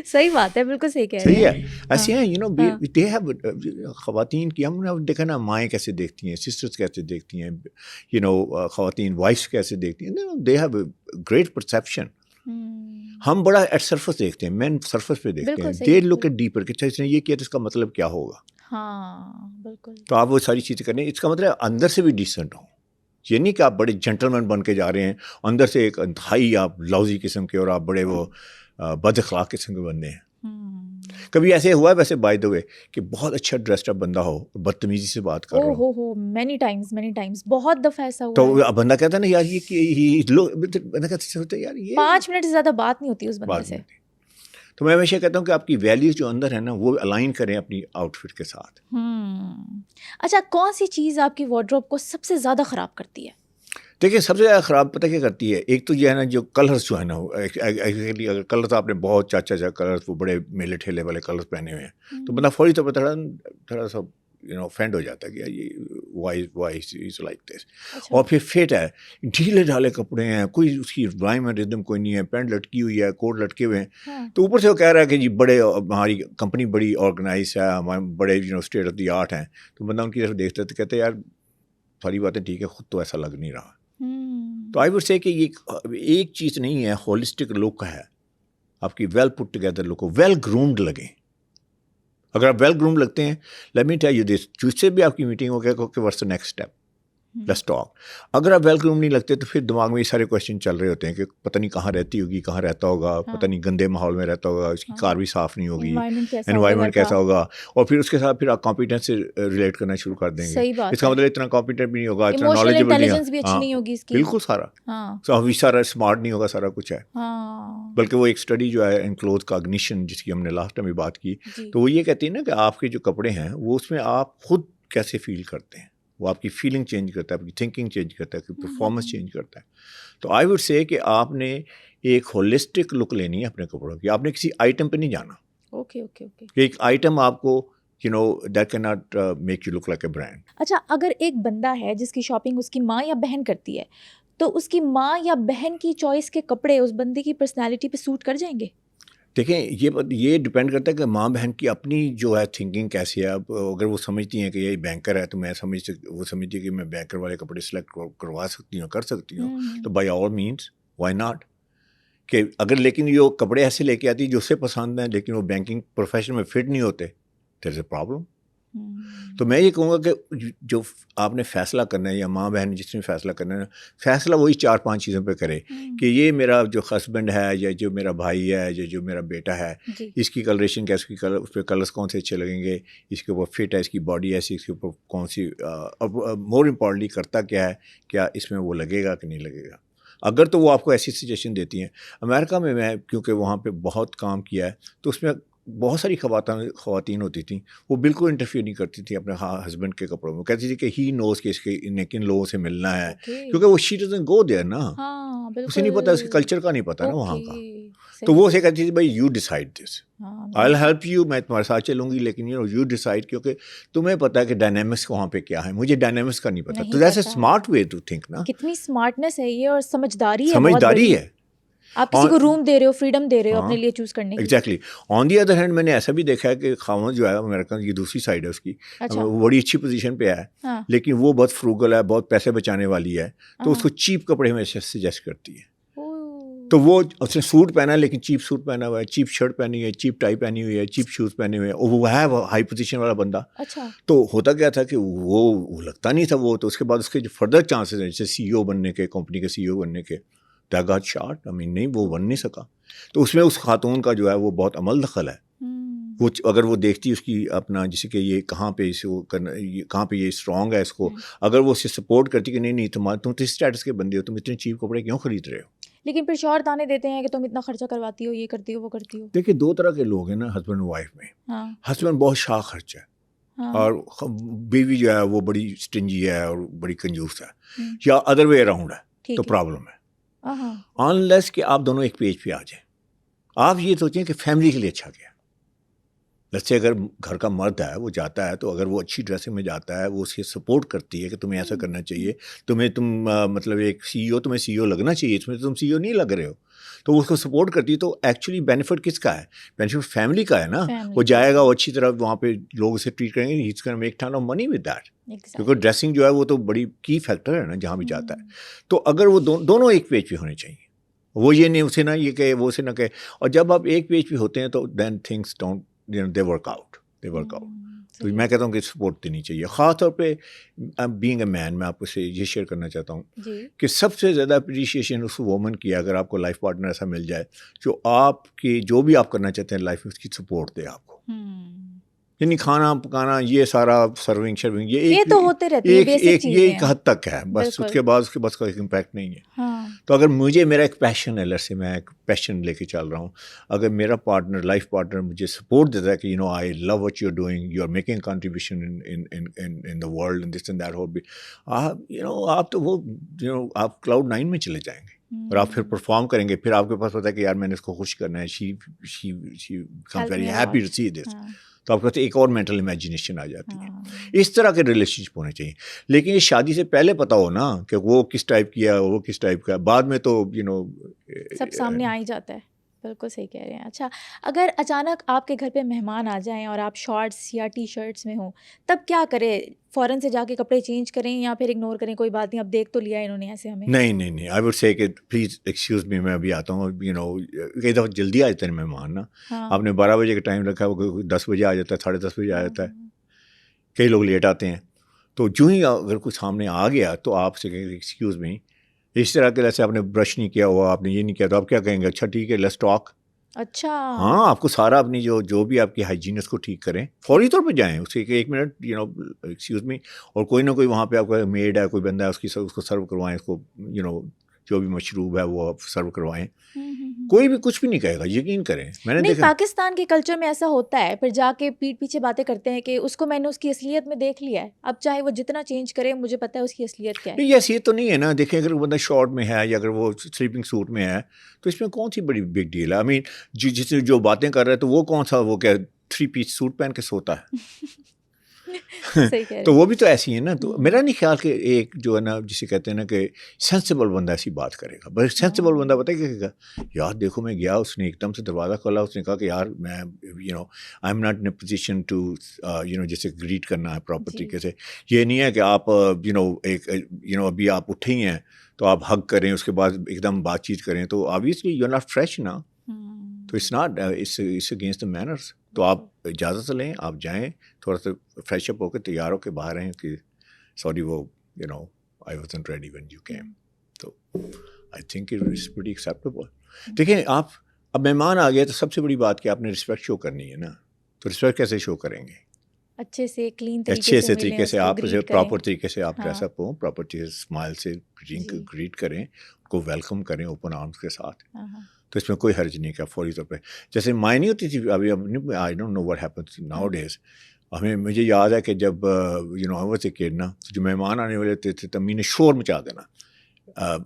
صحیح بات ہے, بالکل صحیح کہہ رہے ہیں. صحیح ہے, ایسے ہیں یو نو دے ہیو. خواتین کی ہم نے دیکھا نا, مائیں کیسے دیکھتی ہیں, سسٹرس کیسے دیکھتی ہیں, یو نو خواتین وائفس کیسے دیکھتی ہیں. They have great perception. ہم بڑا ایٹ سرفس دیکھتے ہیں, مین سرفس پہ دیکھتے ہیں. دے لک ایٹ ڈیپر کہ اس نے یہ کیا تو اس کا مطلب کیا ہوگا. ہاں بالکل. تو آپ وہ ساری چیزیں کریں, اس کا مطلب اندر سے بھی ڈیسنٹ ہوں. یہ نہیں کہ آپ بڑے جینٹل مین بن کے جا رہے ہیں, اندر سے ایک انتہائی آپ لاؤزی قسم کے اور آپ بڑے وہ بد اخلاق قسم کے بندے ہیں. کبھی ایسے ہوا ہے ویسے بائی دا وے کہ بہت اچھا ڈریسڈ اپ بندہ ہو, بدتمیزی سے بات کر رہا ہو. مینی ٹائمز بہت دفعہ ایسا ہوا. تو بندہ کہتا ہے نا یار یہ بندہ کہتا ہے یار یہ 5 منٹ سے زیادہ بات نہیں ہوتی اس بندے سے. تو میں ہمیشہ کہتا ہوں کہ آپ کی ویلیوز جو اندر ہے نا وہ الائن کریں اپنی آؤٹ فٹ کے ساتھ. اچھا, کون سی چیز آپ کی وارڈروب کو سب سے زیادہ خراب کرتی ہے؟ دیکھیے سب سے زیادہ خراب پتہ کیا کرتی ہے, ایک تو یہ ہے نا جو کلرس جو ہے نا, ایکچولی اگر کلرس آپ نے بہت چاچا کلرس وہ بڑے میلے ٹھیلے والے کلرس پہنے ہوئے ہیں تو بندہ فوری طور پر تھوڑا سا یو نو فینڈ ہو جاتا ہے کہ یہ وائی از لائک دس. اور پھر فٹ ہے, ڈھیلے ڈھالے کپڑے ہیں, کوئی اس کی رائم اینڈ ردم کوئی نہیں ہے, پینٹ لٹکی ہوئی ہے, کوٹ لٹکے ہوئے ہیں, تو اوپر سے وہ کہہ رہا ہے کہ جی بڑے ہماری کمپنی بڑی آرگنائز ہے, ہمارے بڑے you know state of the art ہیں. تو بندہ ان کی طرف دیکھتا ہے تو کہتے ہیں یار ساری باتیں ٹھیک ہے, خود تو ایسا لگ نہیں رہا. تو آئی وڈ سے کہ یہ ایک چیز نہیں ہے, ہولسٹک لک ہے آپ کی, ویل پٹ ٹوگیدر لک ہو, ویل گرومڈ لگیں. اگر آپ ویل گروم لگتے ہیں, let me tell you this, جس سے بھی آپ کی میٹنگ ہو گیا کہ what's the next step, let's talk. اگر آپ ویل گروم نہیں لگتے تو پھر دماغ میں یہ سارے کوشچن چل رہے ہوتے ہیں کہ پتہ نہیں کہاں رہتی ہوگی, کہاں رہتا ہوگا, پتہ نہیں گندے ماحول میں رہتا ہوگا, اس کی کار بھی صاف نہیں ہوگی, انوائرمنٹ کیسا ہوگا, اور پھر اس کے ساتھ پھر آپ کمپیٹنس سے ریلیٹ کرنا شروع کر دیں گے. اس کا مطلب اتنا کمپیٹنٹ بھی نہیں ہوگا, اتنا نالجبل نہیں ہوگا, بالکل سارا اسمارٹ نہیں ہوگا, سارا کچھ ہے. بلکہ وہ ایک اسٹڈی جو ہے انکلوز کاگنیشن جس کی ہم نے لاسٹ ٹائم بھی بات کی, تو وہ یہ کہتی ہے نا کہ آپ کے جو کپڑے ہیں وہ اس میں آپ خود کیسے فیل کرتے ہیں, وہ آپ کی فیلنگ چینج کرتا ہے, آپ کی تھنکنگ چینج کرتا ہے, آپ کی پرفارمنس چینج کرتا ہے. تو آئی وڈ سے کہ آپ نے ایک ہولسٹک لک لینی ہے اپنے کپڑوں کی, آپ نے کسی آئٹم پہ نہیں جانا. ایک آئٹم آپ کو you know that cannot make you look like a brand. اچھا, اگر ایک بندہ ہے جس کی شاپنگ اس کی ماں یا بہن کرتی ہے, تو اس کی ماں یا بہن کی چوائس کے کپڑے اس بندے کی پرسنالٹی پہ سوٹ کر جائیں گے؟ دیکھیں یہ ڈپینڈ کرتا ہے کہ ماں بہن کی اپنی جو ہے تھنکنگ کیسی ہے. اب اگر وہ سمجھتی ہیں کہ یہ بینکر ہے تو وہ سمجھتی ہے کہ میں بینکر والے کپڑے سلیکٹ کروا سکتی ہوں, کر سکتی ہوں, تو by all means why not. کہ اگر لیکن یہ کپڑے ایسے لے کے آتی جو اسے پسند ہیں لیکن وہ بینکنگ پروفیشن میں فٹ نہیں ہوتے, دیر از اے پرابلم. تو میں یہ کہوں گا کہ جو آپ نے فیصلہ کرنا ہے یا ماں بہن جس نے فیصلہ کرنا ہے, فیصلہ وہی 4-5 چیزوں پہ کرے کہ یہ میرا جو ہسبینڈ ہے یا جو میرا بھائی ہے یا جو میرا بیٹا ہے, اس کی کلریشن کیا, اس کی کلر, اس پہ کلرس کون سے اچھے لگیں گے, اس کے اوپر فٹ ہے, اس کی باڈی ایسی, اس کے اوپر کون سی, مور امپورٹنٹلی کرتا کیا ہے, کیا اس میں وہ لگے گا کہ نہیں لگے گا. اگر تو وہ آپ کو ایسی سجیشن دیتی ہیں. امریکہ میں کیونکہ وہاں پہ بہت کام کیا ہے تو اس میں بہت ساری خواتین ہوتی تھیں, وہ بالکل انٹرفیئر نہیں کرتی تھیں اپنے ہسبینڈ کے کپڑوں میں. کہتی تھی کہ ہی نوز کہ اس کے کن لوگوں سے ملنا ہے, کیونکہ وہ شی ڈزنٹ گو دیئر نا, اسے نہیں پتا, اس کے کلچر کا نہیں پتا نا وہاں کا. تو وہ اسے کہتی تھی بھائی you decide this, I will help you, میں تمہارے ساتھ چلوں گی, لیکن یو ڈیسائڈ, کیونکہ تمہیں پتا ہے کہ ڈائنامکس وہاں پہ کیا ہے, مجھے ڈائنامکس کا نہیں پتا. تو that's a smart way to think نا. کتنی اسمارٹنیس ہے یہ, اور سمجھداری ہے. آپ کسی کو روم دے رہے ہو, فریڈم دے رہے ہو اپنے لیے چوز کرنے کی. Exactly. On the other hand میں نے ایسا بھی دیکھا ہے کہ خاوند جو ہے امریکہ کی دوسری سائڈ ہے اس کی, وہ بڑی اچھی پوزیشن پہ ہے لیکن وہ بہت فروگل ہے, بہت پیسے بچانے والی ہے, تو اس کو چیپ کپڑے ہمیشہ سجیسٹ کرتی ہے. تو وہ اس نے سوٹ پہنا ہے لیکن چیپ سوٹ پہنا ہوا ہے, چیپ شرٹ پہنی ہے, چیپ ٹائی پہنی ہوئی ہے, چیپ شوز پہنے ہوئے ہیں, اور وہ ہے ہائی پوزیشن والا بندہ. تو ہوتا کیا تھا کہ وہ لگتا نہیں تھا وہ, تو اس کے بعد اس کے جو فردر چانسز ہیں جیسے سی او بننے کے, کمپنی کے سی او بننے کے, got shot. نہیں, وہ بن نہیں سکا. تو اس میں اس خاتون کا جو ہے وہ بہت عمل دخل ہے. وہ اگر وہ دیکھتی اس کی اپنا جیسے کہ یہ کہاں پہ اس کو کرنا، کہاں پہ یہ اسٹرانگ ہے اس کو، اگر وہ اسے سپورٹ کرتی کہ نہیں تم تو اسٹیٹس کے بندے ہو، تم اتنے چیپ کپڑے کیوں خرید رہے ہو. لیکن پھر شوہر تانے دیتے ہیں کہ تم اتنا خرچہ کرواتی ہو، یہ کرتی ہو، وہ کرتی ہو. دیکھیے 2 طرح کے لوگ ہیں نا ہسبینڈ وائف میں. ہسبینڈ بہت شاہ خرچ ہے اور بیوی جو ہے وہ بڑی اسٹنجی ہے اور بڑی کنجوس ہے، یا ادر وے اراؤنڈ ہے، تو پرابلم ہے. انلیس کہ آپ دونوں ایک پیج پہ آ جائیں. آپ یہ سوچیں کہ فیملی کے لیے اچھا کیا. جیسے اگر گھر کا مرد ہے وہ جاتا ہے تو اگر وہ اچھی ڈریسنگ میں جاتا ہے، وہ اسے سپورٹ کرتی ہے کہ تمہیں ایسا کرنا چاہیے، تم مطلب ایک سی ای او، تمہیں سی ای او لگنا چاہیے، اس میں تم سی ای او نہیں لگ رہے ہو، تو وہ اس کو سپورٹ کرتی ہے. تو ایکچولی بینیفٹ کس کا ہے؟ بینیفٹ فیملی کا ہے نا. وہ جائے گا، وہ اچھی طرح وہاں پہ لوگ اسے ٹریٹ کریں گے، he's gonna make ton of money with that, کیونکہ ڈریسنگ جو ہے وہ تو بڑی کی فیکٹر ہے نا جہاں بھی جاتا ہے. تو اگر وہ دونوں ایک پیج پہ ہونے چاہیے، وہ یہ نہیں اسے نہ یہ کہے، وہ اسے نہ کہے. اور جب آپ ایک پیج پہ ہوتے ہیں تو then things don't they work out. تو میں کہتا ہوں کہ سپورٹ دینی چاہیے. خاص طور پہ بینگ اے مین، میں آپ کو سے یہ شیئر کرنا چاہتا ہوں کہ سب سے زیادہ اپریشیشن اس وومن کی ہے اگر آپ کو لائف پارٹنر ایسا مل جائے جو آپ کی جو بھی آپ کرنا چاہتے ہیں لائف میں اس کی سپورٹ دے آپ کو. یعنی کھانا پکانا یہ سارا سرونگ شرونگ یہ تو ہوتے رہتی ہے، ایک حد تک ہے بس، اس کے بعد اس کے بس کا ایک امپیکٹ نہیں ہے. تو اگر میرا ایک پیشن ہے، سے میں ایک پیشن لے کے چل رہا ہوں، اگر میرا پارٹنر لائف پارٹنر مجھے سپورٹ دیتا ہے کہ I love what you are doing, you are making contribution in the world and this and that ہو، آپ تو وہ آپ کلاؤڈ 9 میں چلے جائیں گے اور آپ پھر پرفارم کریں گے. پھر آپ کے پاس پتا ہے کہ یار میں نے اس کو خوش کرنا ہے، she becomes very happy to سی دس. تو آپ کہتے ہیں ایک اور مینٹل امیجنیشن آ جاتی ہے. اس طرح کے ریلیشن شپ ہونے چاہیے. لیکن یہ شادی سے پہلے پتا ہو نا کہ وہ کس ٹائپ کی ہے، وہ کس ٹائپ کا ہے، بعد میں تو سب سامنے آ ہی جاتا ہے. بالکل صحیح کہہ رہے ہیں. اچھا، اگر اچانک آپ کے گھر پہ مہمان آ جائیں اور آپ شارٹس یا ٹی شرٹس میں ہوں، تب کیا کریں؟ فوراً سے جا کے کپڑے چینج کریں یا پھر اگنور کریں، کوئی بات نہیں اب دیکھ تو لیا انہوں نے ایسے ہمیں؟ نہیں آئی وڈ سے کہ پلیز ایکسکیوز می، میں ابھی آتا ہوں. کئی دفعہ جلدی آ جاتے ہیں مہمان نا، آپ نے 12 بجے کا ٹائم رکھا ہے، وہ 10 بجے آ جاتا ہے، 10:30 بجے آ جاتا ہے. کئی لوگ لیٹ آتے ہیں. تو جو ہی اگر کوئی سامنے آ گیا تو آپ سے کہیں ایکسکیوز می، اس طرح کے جیسے آپ نے برش نہیں کیا ہوا، آپ نے یہ نہیں کیا، تو آپ کیا کہیں گے؟ اچھا ٹھیک ہے، لیٹس ٹاک. اچھا ہاں، آپ کو سارا اپنی جو بھی آپ کی ہائیجین اس کو ٹھیک کریں، فوری طور پہ جائیں اس کے 1 منٹ ایکسکیوز می، اور کوئی نہ کوئی وہاں پہ آپ کا میڈ ہے، کوئی بندہ ہے، اس کو سرو کروائیں، اس کو جو بھی مشروب ہے وہ آپ سرو کروائیں. کوئی بھی کچھ بھی نہیں کہے گا، یقین کریں. میں نے دیکھا پاکستان کے کلچر میں ایسا ہوتا ہے، پھر جا کے پیٹھ پیچھے باتیں کرتے ہیں کہ اس کو میں نے اس کی اصلیت میں دیکھ لیا ہے، اب چاہے وہ جتنا چینج کرے مجھے پتا ہے اس کی اصلیت کیا ہے. یہ اصلیت تو نہیں ہے نا. دیکھیں اگر بندہ شارٹ میں ہے یا اگر وہ سلیپنگ سوٹ میں ہے تو اس میں کون سی بڑی بگ ڈیل ہے؟ آئی مین جو باتیں کر رہے ہیں تو وہ کون سا وہ کیا 3 پیس سوٹ پہن کے سوتا ہے؟ تو وہ بھی تو ایسی ہے نا. تو میرا نہیں خیال کہ ایک جو ہے نا جسے کہتے ہیں نا کہ سینسیبل بندہ ایسی بات کرے گا. بس سینسیبل بندہ پتہ ہے کیا کہے گا؟ یار دیکھو میں گیا، اس نے ایک دم سے دروازہ کھولا، اس نے کہا کہ یار میں I am not in a position to جیسے گریٹ کرنا ہے پراپر طریقے سے. یہ نہیں ہے کہ آپ ایک ابھی آپ اٹھے ہی ہیں تو آپ ہگ کریں، اس کے بعد ایک دم بات چیت کریں، تو obviously you are not fresh نا. تو it's not it's against the manners. تو آپ اجازت لیں، آپ جائیں، تھوڑا سا فریش اپ ہو کے تیار ہو کے باہر آئیں کہ سوری وہ I wasn't ready when you came. تو I think it is pretty acceptable. دیکھیں آپ اب مہمان آ گئے تو سب سے بڑی بات کہ آپ نے رسپیکٹ شو کرنی ہے نا. تو رسپیکٹ کیسے شو کریں گے؟ اچھے سے کلین طریقے سے آپ پراپر طریقے سے آپ ڈریس اپ ہوں، پراپر طریقے سے اسمائل سے گریٹ کریں، ان کو ویلکم کریں اوپن آرمس کے ساتھ. تو اس میں کوئی حرج نہیں کیا فوری طور پہ. جیسے مائیں نہیں ہوتی تھی ابھی، I don't know what happens nowadays. مجھے یاد ہے کہ جب آئی واز اے کڈ نا، جو مہمان آنے والے تھے تو امی نے شور مچا دینا،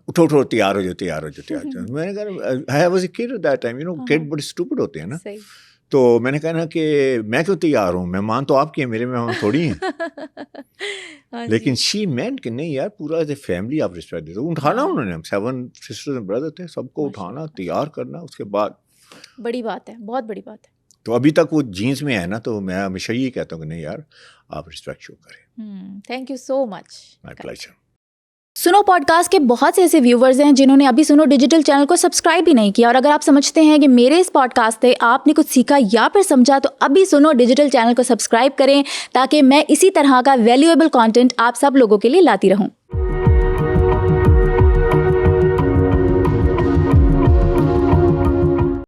اٹھو تیار ہو جاؤ. میں نے کہا I was a kid at that time, kid بڑے اسٹوپڈ ہوتے ہیں نا. تو میں نے کہا نا کہ میں کیوں تیار ہوں، مہمان تو آپ کے ہیں، میرے مہمان تھوڑی ہیں. لیکن شی مینٹ کہ نہیں یار پورا ایز اے فیملی آپ رسپیکٹ دیتے. اٹھانا انہوں نے، 7 سسٹرز اینڈ بردر تھے، سب کو اٹھانا، تیار کرنا، اس کے بعد بڑی بات ہے، بہت بڑی بات ہے. تو ابھی تک وہ جینس میں ہے نا، تو میں ہمیشہ یہ کہتا ہوں کہ نہیں یار آپ رسپیکٹ شو کریں. Thank you so much. My pleasure. سنو پوڈ کاسٹ کے بہت سے ایسے ویورز ہیں جنہوں نے ابھی سنو ڈیجیٹل چینل کو سبسکرائب بھی نہیں کیا، اور اگر آپ سمجھتے ہیں کہ میرے اس پوڈ کاسٹ سے آپ نے کچھ سیکھا یا پھر سمجھا تو ابھی سنو ڈیجیٹل چینل کو سبسکرائب کریں تاکہ میں اسی طرح کا ویلیویبل کانٹینٹ آپ سب لوگوں کے لیے لاتی رہوں.